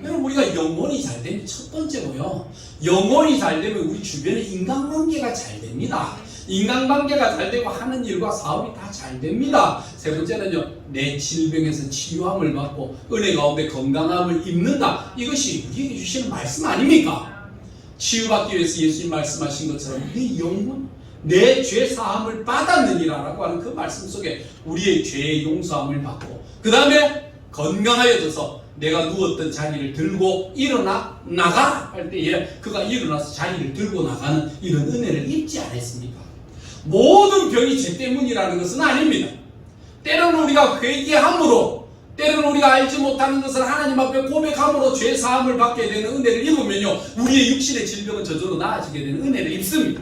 여러분, 우리가 영혼이 잘되면 첫 번째고요, 영혼이 잘되면 우리 주변의 인간관계가 잘됩니다. 인간관계가 잘되고 하는 일과 사업이 다 잘됩니다. 세 번째는요, 내 질병에서 치유함을 받고 은혜 가운데 건강함을 입는다. 이것이 우리에게 주시는 말씀 아닙니까? 치유받기 위해서 예수님 말씀하신 것처럼 네 영혼, 내 죄 사함을 받았느니라 라고 하는 그 말씀 속에 우리의 죄의 용서함을 받고 그 다음에 건강하여져서 내가 누웠던 자리를 들고 일어나 나가라 할 때에 그가 일어나서 자리를 들고 나가는 이런 은혜를 입지 않았습니까? 모든 병이 죄 때문이라는 것은 아닙니다. 때로는 우리가 회개함으로, 때로는 우리가 알지 못하는 것을 하나님 앞에 고백함으로 죄 사함을 받게 되는 은혜를 입으면요, 우리의 육신의 질병은 저절로 나아지게 되는 은혜를 입습니다.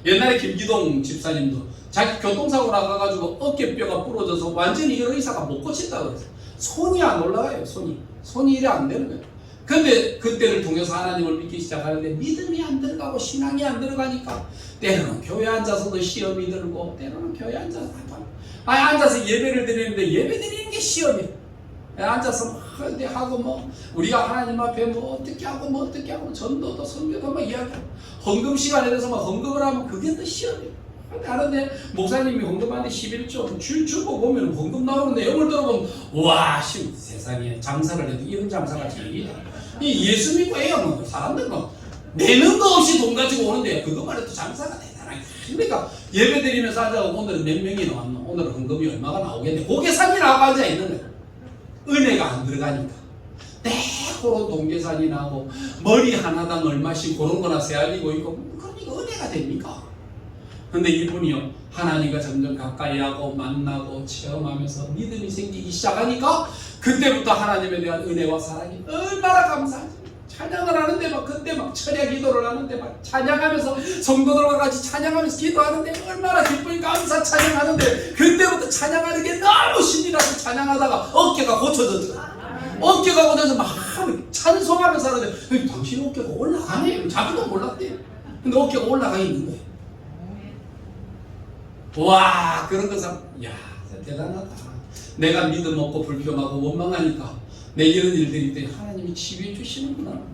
옛날에 김기동 집사님도 자기 교통사고 나가가지고 어깨뼈가 부러져서 완전히 이런 의사가 못 고친다고 그랬어요. 손이 안 올라가요. 손이 이래 안 되는 거예요. 근데 그때를 통해서 하나님을 믿기 시작하는데 믿음이 안 들어가고 신앙이 안 들어가니까 때로는 교회 앉아서도 시험이 들고 때로는 교회 앉아서 앉아서 예배를 드리는데 예배 드리는 게 시험이에요. 앉아서 막 하고 뭐 우리가 하나님 앞에 뭐 어떻게 하고 전도도 선교도 막 이야기하고 헌금 시간에 대해서 막 헌금을 하면 그게 더 시험이에요. 하는데 목사님이 헌금하는데 11조 주고 보면 헌금 나오는 내용을 들어보면 와 세상에 장사를 해도 이런 장사가 제일이다. 이 예수 믿고 애야 뭐 사람들 뭐 내는 거 없이 돈 가지고 오는데 그것만 해도 장사가 대단하게. 그러니까 예배 드리면서 앉아서 오늘은 몇 명이 나왔노, 오늘은 헌금이 얼마가 나오겠네, 고개산이 나고 앉아 있는 거예요. 은혜가 안 들어가니까 그런 동계산이 나고 머리 하나당 얼마씩 그런 거나 세알리고 있고 그러니까 은혜가 됩니까? 근데 이분이요, 하나님과 점점 가까이 하고 만나고 체험하면서 믿음이 생기기 시작하니까 그때부터 하나님에 대한 은혜와 사랑이 얼마나 감사하지. 찬양을 하는데 막 그때 막 철야 기도를 하는데 막 찬양하면서 성도들과 같이 찬양하면서 기도하는데 얼마나 기쁘니 감사 찬양하는데 그때부터 찬양하는 게 너무 신이 나서 찬양하다가 어깨가 고쳐졌죠. 어깨가 고쳐서 막 찬송하면서 하는데 당신 어깨가 올라가네. 자기도 몰랐대요. 근데 어깨가 올라가 있는 거예요. 와, 그런 것은 야, 대단하다. 내가 믿음 없고 불평하고 원망하니까 내 이런 일들이 때 하나님이 치유해 주시는구나.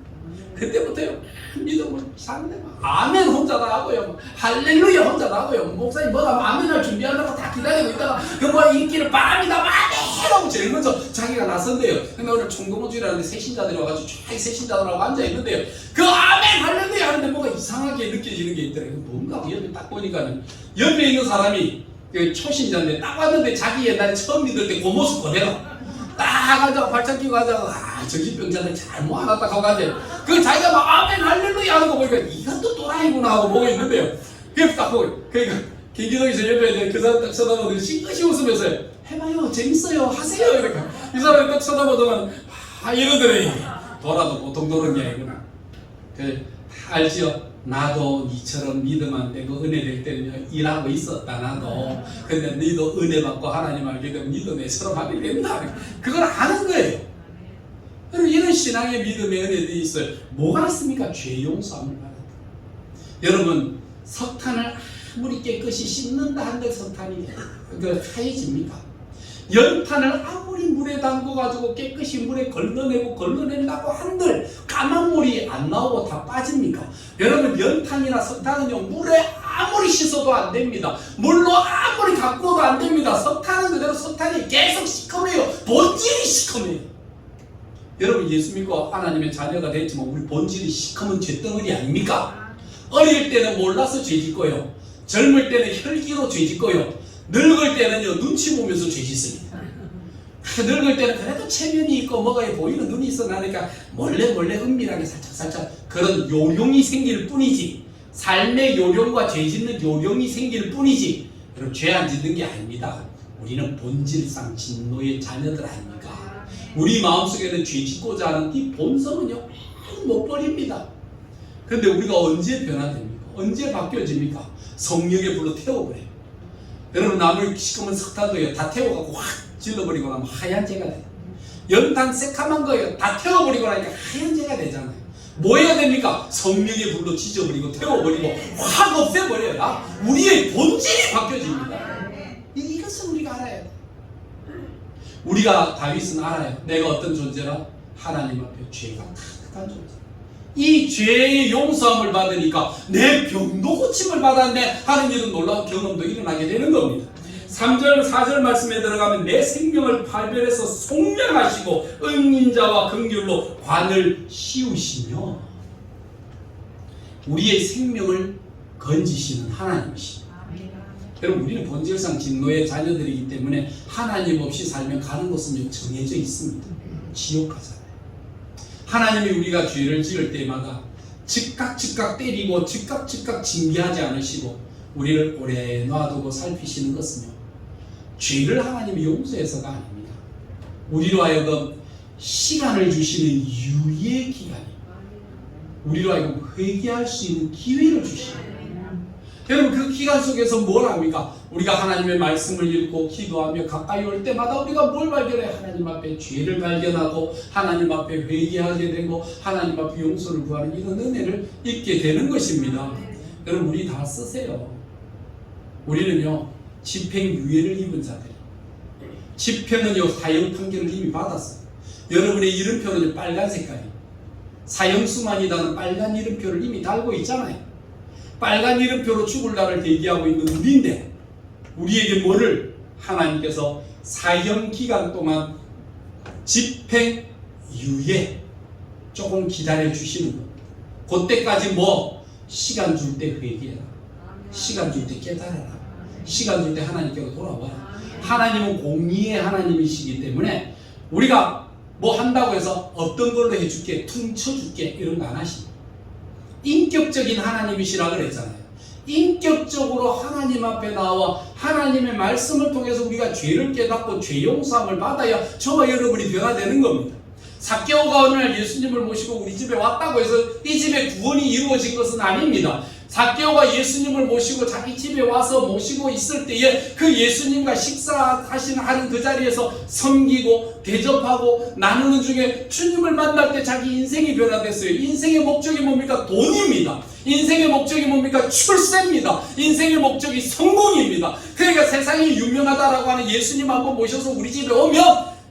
그때부터요 믿음을 사는데 막 아멘 혼자 다 하고요, 할렐루야 혼자 다 하고요. 목사님 뭐가 아멘을 준비하려고 다 기다리고 있다가 그 인기를 바랍니다 아멘 하고 제일 먼저 자기가 나선대요. 근데 오늘 총동원주의라는데 새신자들이 와가지고 쫙 새신자들하고 앉아 있는데요, 그 아멘 할렐루야 하는데 뭔가 이상하게 느껴지는 게 있더라고요. 뭔가 옆에 딱 보니까는 옆에 있는 사람이 그 초신자인데 딱 왔는데 자기 옛날에 처음 믿을 때 그 모습 그대로 딱 앉아서 발짝 끼고 앉아서 정신병자들 잘 모아놨다 하고 가지. 그 자기가 막 아멘 할렐루야 하는 거 보니까 이것도 또라이구나 하고 보고 있는데요. 그래서 딱 보고 그러니까 김기덕이서 옆에 그 사람 딱 쳐다보더니 싱긋이 웃으면서 해봐요 재밌어요 하세요 이렇게. 이 사람이 딱 쳐다보더만 이러더니 돌아도 보통 도는 게 아니구나. 알지요? 나도 니처럼 믿음 안 되고 은혜 될 때는 일하고 있었다 나도. 근데 너도 은혜 받고 하나님 알게 되면 니도 내처럼 하게 된다. 그걸 아는 거예요. 여러분 이런 신앙의 믿음의 은혜들이 있어요. 뭐가 있습니까? 죄 용서함을 받았다. 여러분 석탄을 아무리 깨끗이 씻는다 한들 석탄이 하얘집니까? 연탄을 아무리 물에 담궈가지고 깨끗이 물에 걸러낸다고 한들 까만 물이 안 나오고 다 빠집니까? 여러분 연탄이나 석탄은요 물에 아무리 씻어도 안 됩니다. 물로 아무리 가꾸어도 안 됩니다. 석탄은 그대로 석탄이 계속 시커매요. 본질이 시커매요. 여러분 예수 믿고 하나님의 자녀가 됐지만 우리 본질이 시커먼 죄덩어리 아닙니까? 어릴 때는 몰라서 죄짓고요, 젊을 때는 혈기로 죄짓고요, 늙을 때는요 눈치 보면서 죄 짓습니다. 늙을 때는 그래도 체면이 있고 뭐가 보이는 눈이 있어 나니까 몰래 은밀하게 살짝 그런 요령이 생길 뿐이지, 삶의 요령과 죄 짓는 요령이 생길 뿐이지 여러분 죄 안 짓는 게 아닙니다. 우리는 본질상 진노의 자녀들 아닙니까? 우리 마음속에는 죄 짓고자 하는 이 본성은요 못 버립니다. 그런데 우리가 언제 변화됩니까? 언제 바뀌어집니까? 성령의 불로 태워버려요. 여러분 나물 시커먼 석탄도요 다 태워갖고 확 질러버리고 나면 하얀 재가 돼요. 연탄 새카만 거요 다 태워버리고 나니까 하얀 재가 되잖아요. 뭐 해야 됩니까? 성령의 불로 지져버리고 태워버리고 확 없애버려야 우리의 본질이 바뀌어집니다. 이것을 우리가 알아야 돼요. 우리가 다윗은 알아요. 내가 어떤 존재라? 하나님 앞에 죄가 가득한 존재. 이 죄의 용서함을 받으니까 내 병도 고침을 받았네 하는 이런 놀라운 경험도 일어나게 되는 겁니다. 3절 4절 말씀에 들어가면 내 생명을 발별해서 속량하시고 은인자와 긍휼로 관을 씌우시며 우리의 생명을 건지시는 하나님이십니다. 여러분 우리는 본질상 진노의 자녀들이기 때문에 하나님 없이 살면 가는 곳은 정해져 있습니다. 지옥 가잖아요. 하나님이 우리가 죄를 지을 때마다 즉각 때리고 즉각 징계하지 않으시고 우리를 오래 놔두고 살피시는 것은요 죄를 하나님이 용서해서가 아닙니다. 우리로 하여금 시간을 주시는 유예 기간이, 우리로 하여금 회개할 수 있는 기회를 주시는 여러분 그 기간 속에서 뭘 합니까? 우리가 하나님의 말씀을 읽고 기도하며 가까이 올 때마다 우리가 뭘 발견해? 하나님 앞에 죄를 발견하고 하나님 앞에 회개하게 되고 하나님 앞에 용서를 구하는 이런 은혜를 잊게 되는 것입니다. 여러분 우리 다 쓰세요. 우리는요 집행유예를 입은 자들이, 집행은요 사형 판결을 이미 받았어요. 여러분의 이름표는 빨간 색깔이 사형수만이라는 빨간 이름표를 이미 달고 있잖아요. 빨간 이름표로 죽을 날을 대기하고 있는 우리인데 우리에게 뭐를 하나님께서 사형 기간 동안 집행유예 조금 기다려 주시는 겁니다. 그때까지 뭐 시간 줄 때 회개해라, 시간 줄 때 깨달아라, 시간 줄 때 하나님께로 돌아와라. 하나님은 공의의 하나님이시기 때문에 우리가 뭐 한다고 해서 어떤 걸로 해줄게, 퉁쳐줄게 이런 거 안 하십니다. 인격적인 하나님이시라 그랬잖아요. 인격적으로 하나님 앞에 나와 하나님의 말씀을 통해서 우리가 죄를 깨닫고 죄 용서함을 받아야 저와 여러분이 변화되는 겁니다. 삭개오가 어느 날 예수님을 모시고 우리 집에 왔다고 해서 이 집에 구원이 이루어진 것은 아닙니다. 삭개오가 예수님을 모시고 자기 집에 와서 모시고 있을 때에 그 예수님과 식사하는 그 자리에서 섬기고 대접하고 나누는 중에 주님을 만날 때 자기 인생이 변화됐어요. 인생의 목적이 뭡니까? 돈입니다. 인생의 목적이 뭡니까? 출세입니다. 인생의 목적이 성공입니다. 그러니까 세상이 유명하다라고 하는 예수님 한번 모셔서 우리 집에 오면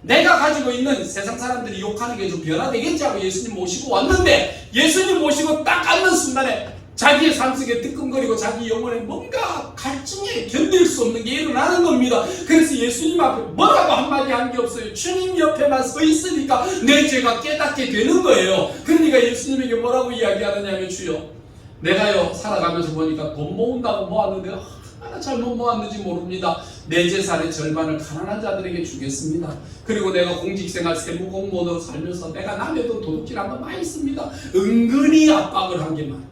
내가 가지고 있는 세상 사람들이 욕하는 게 좀 변화되겠지 하고 예수님 모시고 왔는데, 예수님 모시고 딱 앉는 순간에 자기의 삶 속에 뜨끔거리고 자기 영혼에 뭔가 갈증에 견딜 수 없는 게 일어나는 겁니다. 그래서 예수님 앞에 뭐라고 한마디 한 게 없어요. 주님 옆에만 서 있으니까 내 죄가 깨닫게 되는 거예요. 그러니까 예수님에게 뭐라고 이야기하느냐면, 주여, 내가요 살아가면서 보니까 돈 모은다고 모았는데 얼마나 잘못 모았는지 모릅니다. 내 재산의 절반을 가난한 자들에게 주겠습니다. 그리고 내가 공직생활 세무공무원으로 살면서 내가 남의 돈 도둑질한 거 많이 있습니다. 은근히 압박을 한 게 많아요.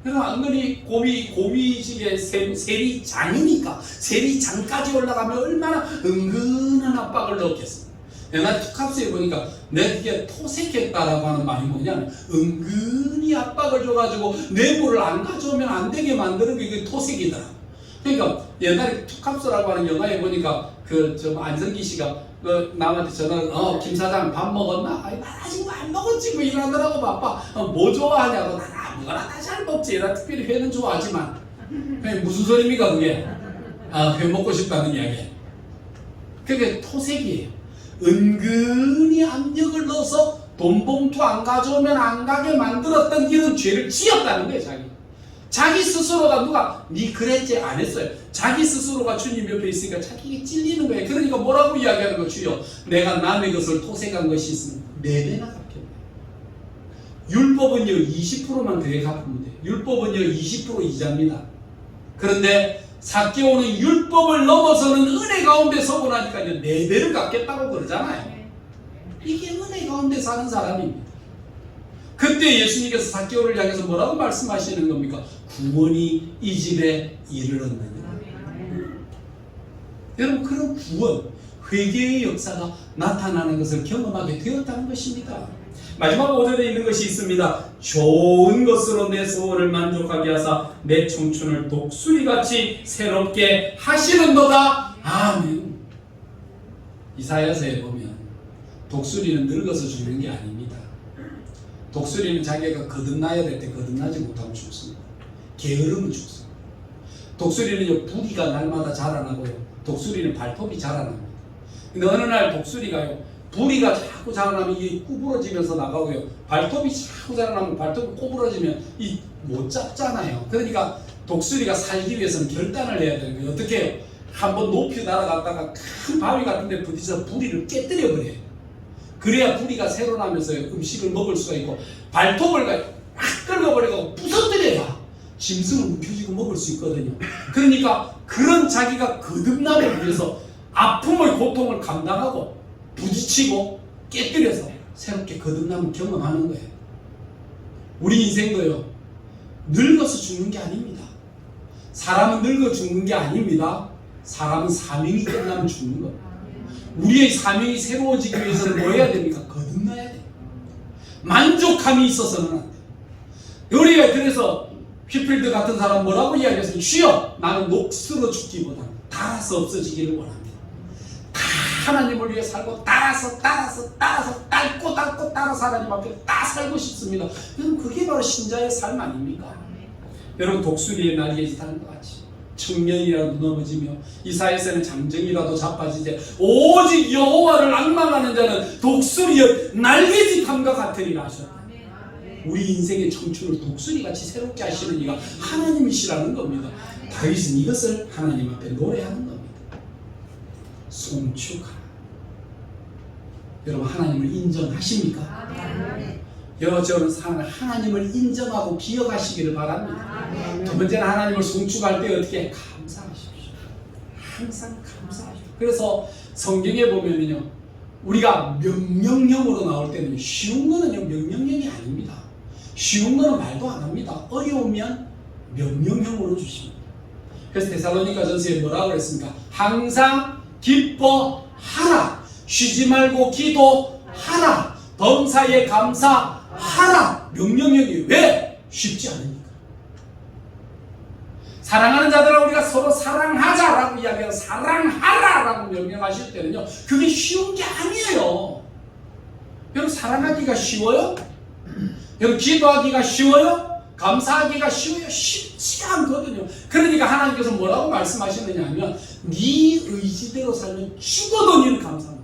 그래서 은근히 고위직의 세리장이니까 세리장까지 올라가면 얼마나 은근한 압박을 넣겠습니까? 옛날에 투캅스에 보니까 내게 토색했다라고 하는 말이 뭐냐면, 은근히 압박을 줘가지고 뇌물을 안 가져오면 안 되게 만드는 게 이게 토색이더라. 그러니까 옛날에 투캅스라고 하는 영화에 보니까 안성기 씨가 남한테 전화를, 김 사장 밥 먹었나? 아니, 나 아직 안 먹었지. 뭐 일하느라고 바빠. 뭐 좋아하냐고. 난 아무거나 다 잘 먹지. 나 특별히 회는 좋아하지만. 무슨 소리입니까 그게? 회 먹고 싶다는 이야기. 그게 토색이에요. 은근히 압력을 넣어서 돈 봉투 안 가져오면 안 가게 만들었던 이런 죄를 지었다는 거예요. 자기 스스로가 누가 니 그랬지 안 했어요. 자기 스스로가 주님 옆에 있으니까 자기가 찔리는 거예요. 그러니까 뭐라고 이야기하는 거? 주여, 내가 남의 것을 토색한 것이 있으면 4배나 갚겠네. 율법은요 20%만 더 갚으면 돼요. 율법은요 20% 이자입니다. 그런데 삭개오는 율법을 넘어서는 은혜 가운데 서고 나니까요 4배를 갚겠다고 그러잖아요. 이게 은혜 가운데 사는 사람입니다. 그때 예수님께서 삭개오를 향해서 뭐라고 말씀하시는 겁니까? 구원이 이 집에 이르렀느니라. 여러분, 그런 구원, 회개의 역사가 나타나는 것을 경험하게 되었다는 것입니다. 마지막 5절에 있는 것이 있습니다. 좋은 것으로 내 소원을 만족하게 하사 내 청춘을 독수리같이 새롭게 하시는도다. 아멘. 이사야서에 보면 독수리는 늙어서 죽는 게 아닙니다. 독수리는 자기가 거듭나야 될 때 거듭나지 못하면 죽습니다. 게으르면 죽습니다. 독수리는요 부리가 날마다 자라나고요, 독수리는 발톱이 자라납니다. 근데 어느 날 독수리가요 부리가 자꾸 자라나면 이게 구부러지면서 나가고요, 발톱이 자꾸 자라나면 발톱이 꼬부러지면 이 못 잡잖아요. 그러니까 독수리가 살기 위해서는 결단을 해야 되는 거예요. 어떻게 해요? 한번 높이 날아갔다가 큰 바위 같은 데 부딪혀서 부리를 깨뜨려 버려요. 그래야 부리가 새로 나면서 음식을 먹을 수가 있고, 발톱을 막 끌어버리고 부서뜨려야 짐승을 움켜쥐고 먹을 수 있거든요. 그러니까 그런 자기가 거듭남을 위해서 아픔의 고통을 감당하고 부딪히고 깨뜨려서 새롭게 거듭남을 경험하는 거예요. 우리 인생도요 늙어서 죽는 게 아닙니다. 사람은 늙어 죽는 게 아닙니다. 사람은 사명이 끝나면 죽는 겁니다. 우리의 사명이 새로워지기 위해서는 뭐 해야 됩니까? 거듭나야 돼요. 만족함이 있어서는 안 돼요. 우리가 그래서 휘필드 같은 사람 뭐라고 이야기했어요? 주여, 나는 녹슬어 죽기보다 닳아서 없어지기를 원합니다. 다 하나님을 위해 살고 따라서 닳고 따라서 하나님 앞에 다 살고 싶습니다. 여러분, 그게 바로 신자의 삶 아닙니까? 여러분, 독수리의 날개짓 하는 것 같이 청년이라도 넘어지며 이사야서는 장정이라도 자빠지되 오직 여호와를 앙망하는 자는 독수리의 날개짓함과 같으리라 하셨다. 우리 인생의 청춘을 독수리같이 새롭게 하시는 이가 하나님이시라는 겁니다. 다윗은 이것을 하나님 앞에 노래하는 겁니다. 송축하라. 여러분, 하나님을 인정하십니까? 여러분, 하나님을 인정하고 기억하시기를 바랍니다. 두 번째는 하나님을 송축할 때 어떻게? 감사하십시오. 항상 감사하십시오. 그래서 성경에 보면요 우리가 명령형으로 나올 때는 쉬운 거는요 명령형이 아닙니다. 쉬운 거는 말도 안 합니다. 어려우면 명령형으로 주십니다. 그래서 데살로니가 전서에 뭐라고 그랬습니까? 항상 기뻐하라. 쉬지 말고 기도하라. 범사에 감사하라. 명령형이 왜? 쉽지 않으니까. 사랑하는 자들아 우리가 서로 사랑하자라고 이야기하고 사랑하라라고 명령하실 때는요 그게 쉬운 게 아니에요. 여러분, 사랑하기가 쉬워요? 여러분, 기도하기가 쉬워요? 감사하기가 쉬워요. 쉽지가 않거든요. 그러니까 하나님께서 뭐라고 말씀하시느냐 하면 네 의지대로 살면 죽어도 너는 감사 못해.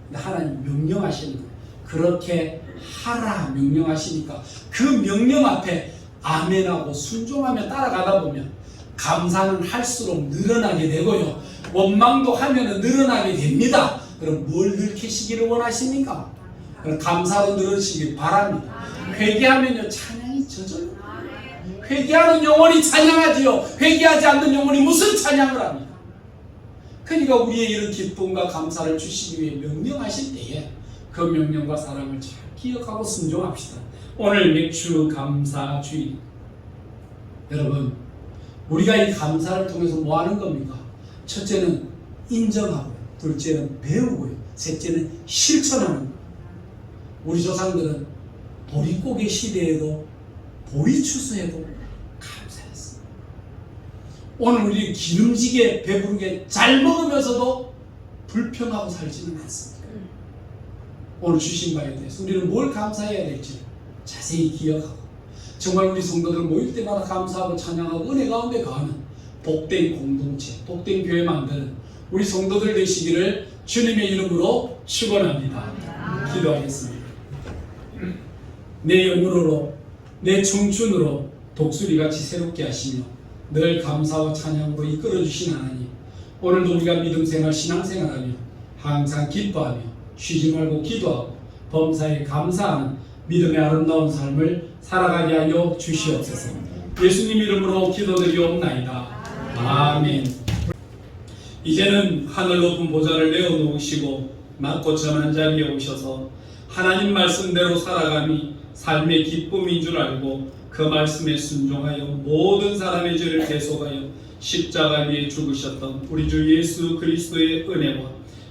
근데 하나님 명령하시는 거예요. 그렇게 하라 명령하시니까 그 명령 앞에 아멘하고 순종하며 따라가다 보면 감사는 할수록 늘어나게 되고요. 원망도 하면 늘어나게 됩니다. 그럼 뭘 늘리시기를 원하십니까? 그럼 감사로 늘으시길 바랍니다. 회개하면요 찬양이 저절로 회개하는 영혼이 찬양하지요. 회개하지 않는 영혼이 무슨 찬양을 합니까? 그러니까 우리의 이런 기쁨과 감사를 주시기 위해 명령하실 때에 그 명령과 사랑을 잘 기억하고 순종합시다. 오늘 맥주 감사 주일, 여러분 우리가 이 감사를 통해서 뭐 하는 겁니까? 첫째는 인정하고요, 둘째는 배우고요, 셋째는 실천하는 거예요. 우리 조상들은 보릿고개 시대에도 보리추수에도 감사했어요. 오늘 우리 기름지게 배부르게 잘 먹으면서도 불평하고 살지는 않습니다. 오늘 주신 바에 대해서 우리는 뭘 감사해야 될지 자세히 기억하고 정말 우리 성도들 모일 때마다 감사하고 찬양하고 은혜 가운데 거하는 복된 공동체, 복된 교회 만드는 우리 성도들 되시기를 주님의 이름으로 축원합니다. 기도하겠습니다. 내 영으로 내 청춘으로 독수리같이 새롭게 하시며 늘 감사와 찬양으로 이끌어주신 하나님, 오늘도 우리가 믿음생활 신앙생활하며 항상 기뻐하며 쉬지 말고 기도하고 범사에 감사하는 믿음의 아름다운 삶을 살아가게 하여 주시옵소서. 예수님 이름으로 기도드리옵나이다. 아멘. 이제는 하늘 높은 보좌를 내어놓으시고 낮고 전한 자리에 오셔서 하나님 말씀대로 살아감이 삶의 기쁨인 줄 알고 그 말씀에 순종하여 모든 사람의 죄를 대속하여 십자가 위에 죽으셨던 우리 주 예수 그리스도의 은혜와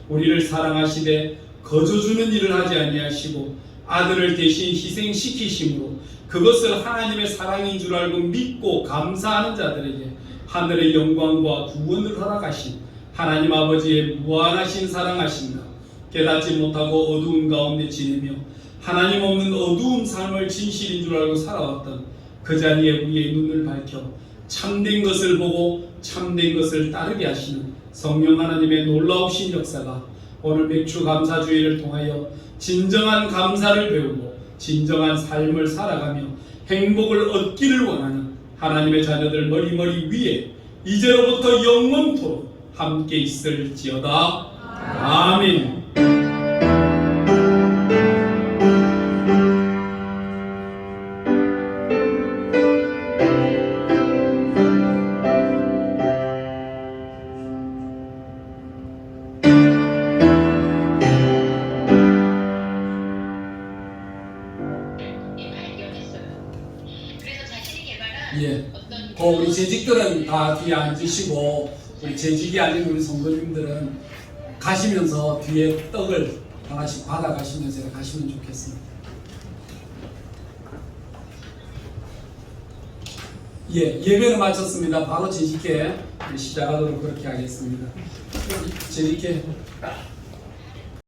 우리를 사랑하시되 거저주는 일을 하지 아니하시고 아들을 대신 희생시키심으로 그것을 하나님의 사랑인 줄 알고 믿고 감사하는 자들에게 하늘의 영광과 구원을 허락하신 하나님 아버지의 무한하신 사랑하심과 깨닫지 못하고 어두운 가운데 지내며 하나님 없는 어두운 삶을 진실인 줄 알고 살아왔던 그 자리에 우리의 눈을 밝혀 참된 것을 보고 참된 것을 따르게 하시는 성령 하나님의 놀라우신 역사가 오늘 맥주 감사주의를 통하여 진정한 감사를 배우고 진정한 삶을 살아가며 행복을 얻기를 원하는 하나님의 자녀들 머리머리 위에 이제로부터 영원토록 함께 있을지어다. 아멘. 예. 우리 재직들은 다 뒤에 앉으시고 우리 재직이 아닌 우리 성도님들은 가시면서 뒤에 떡을 하나씩 받아가시면서 가시면 좋겠습니다. 예, 예배는 마쳤습니다. 바로 재직회 시작하도록 그렇게 하겠습니다. 재직회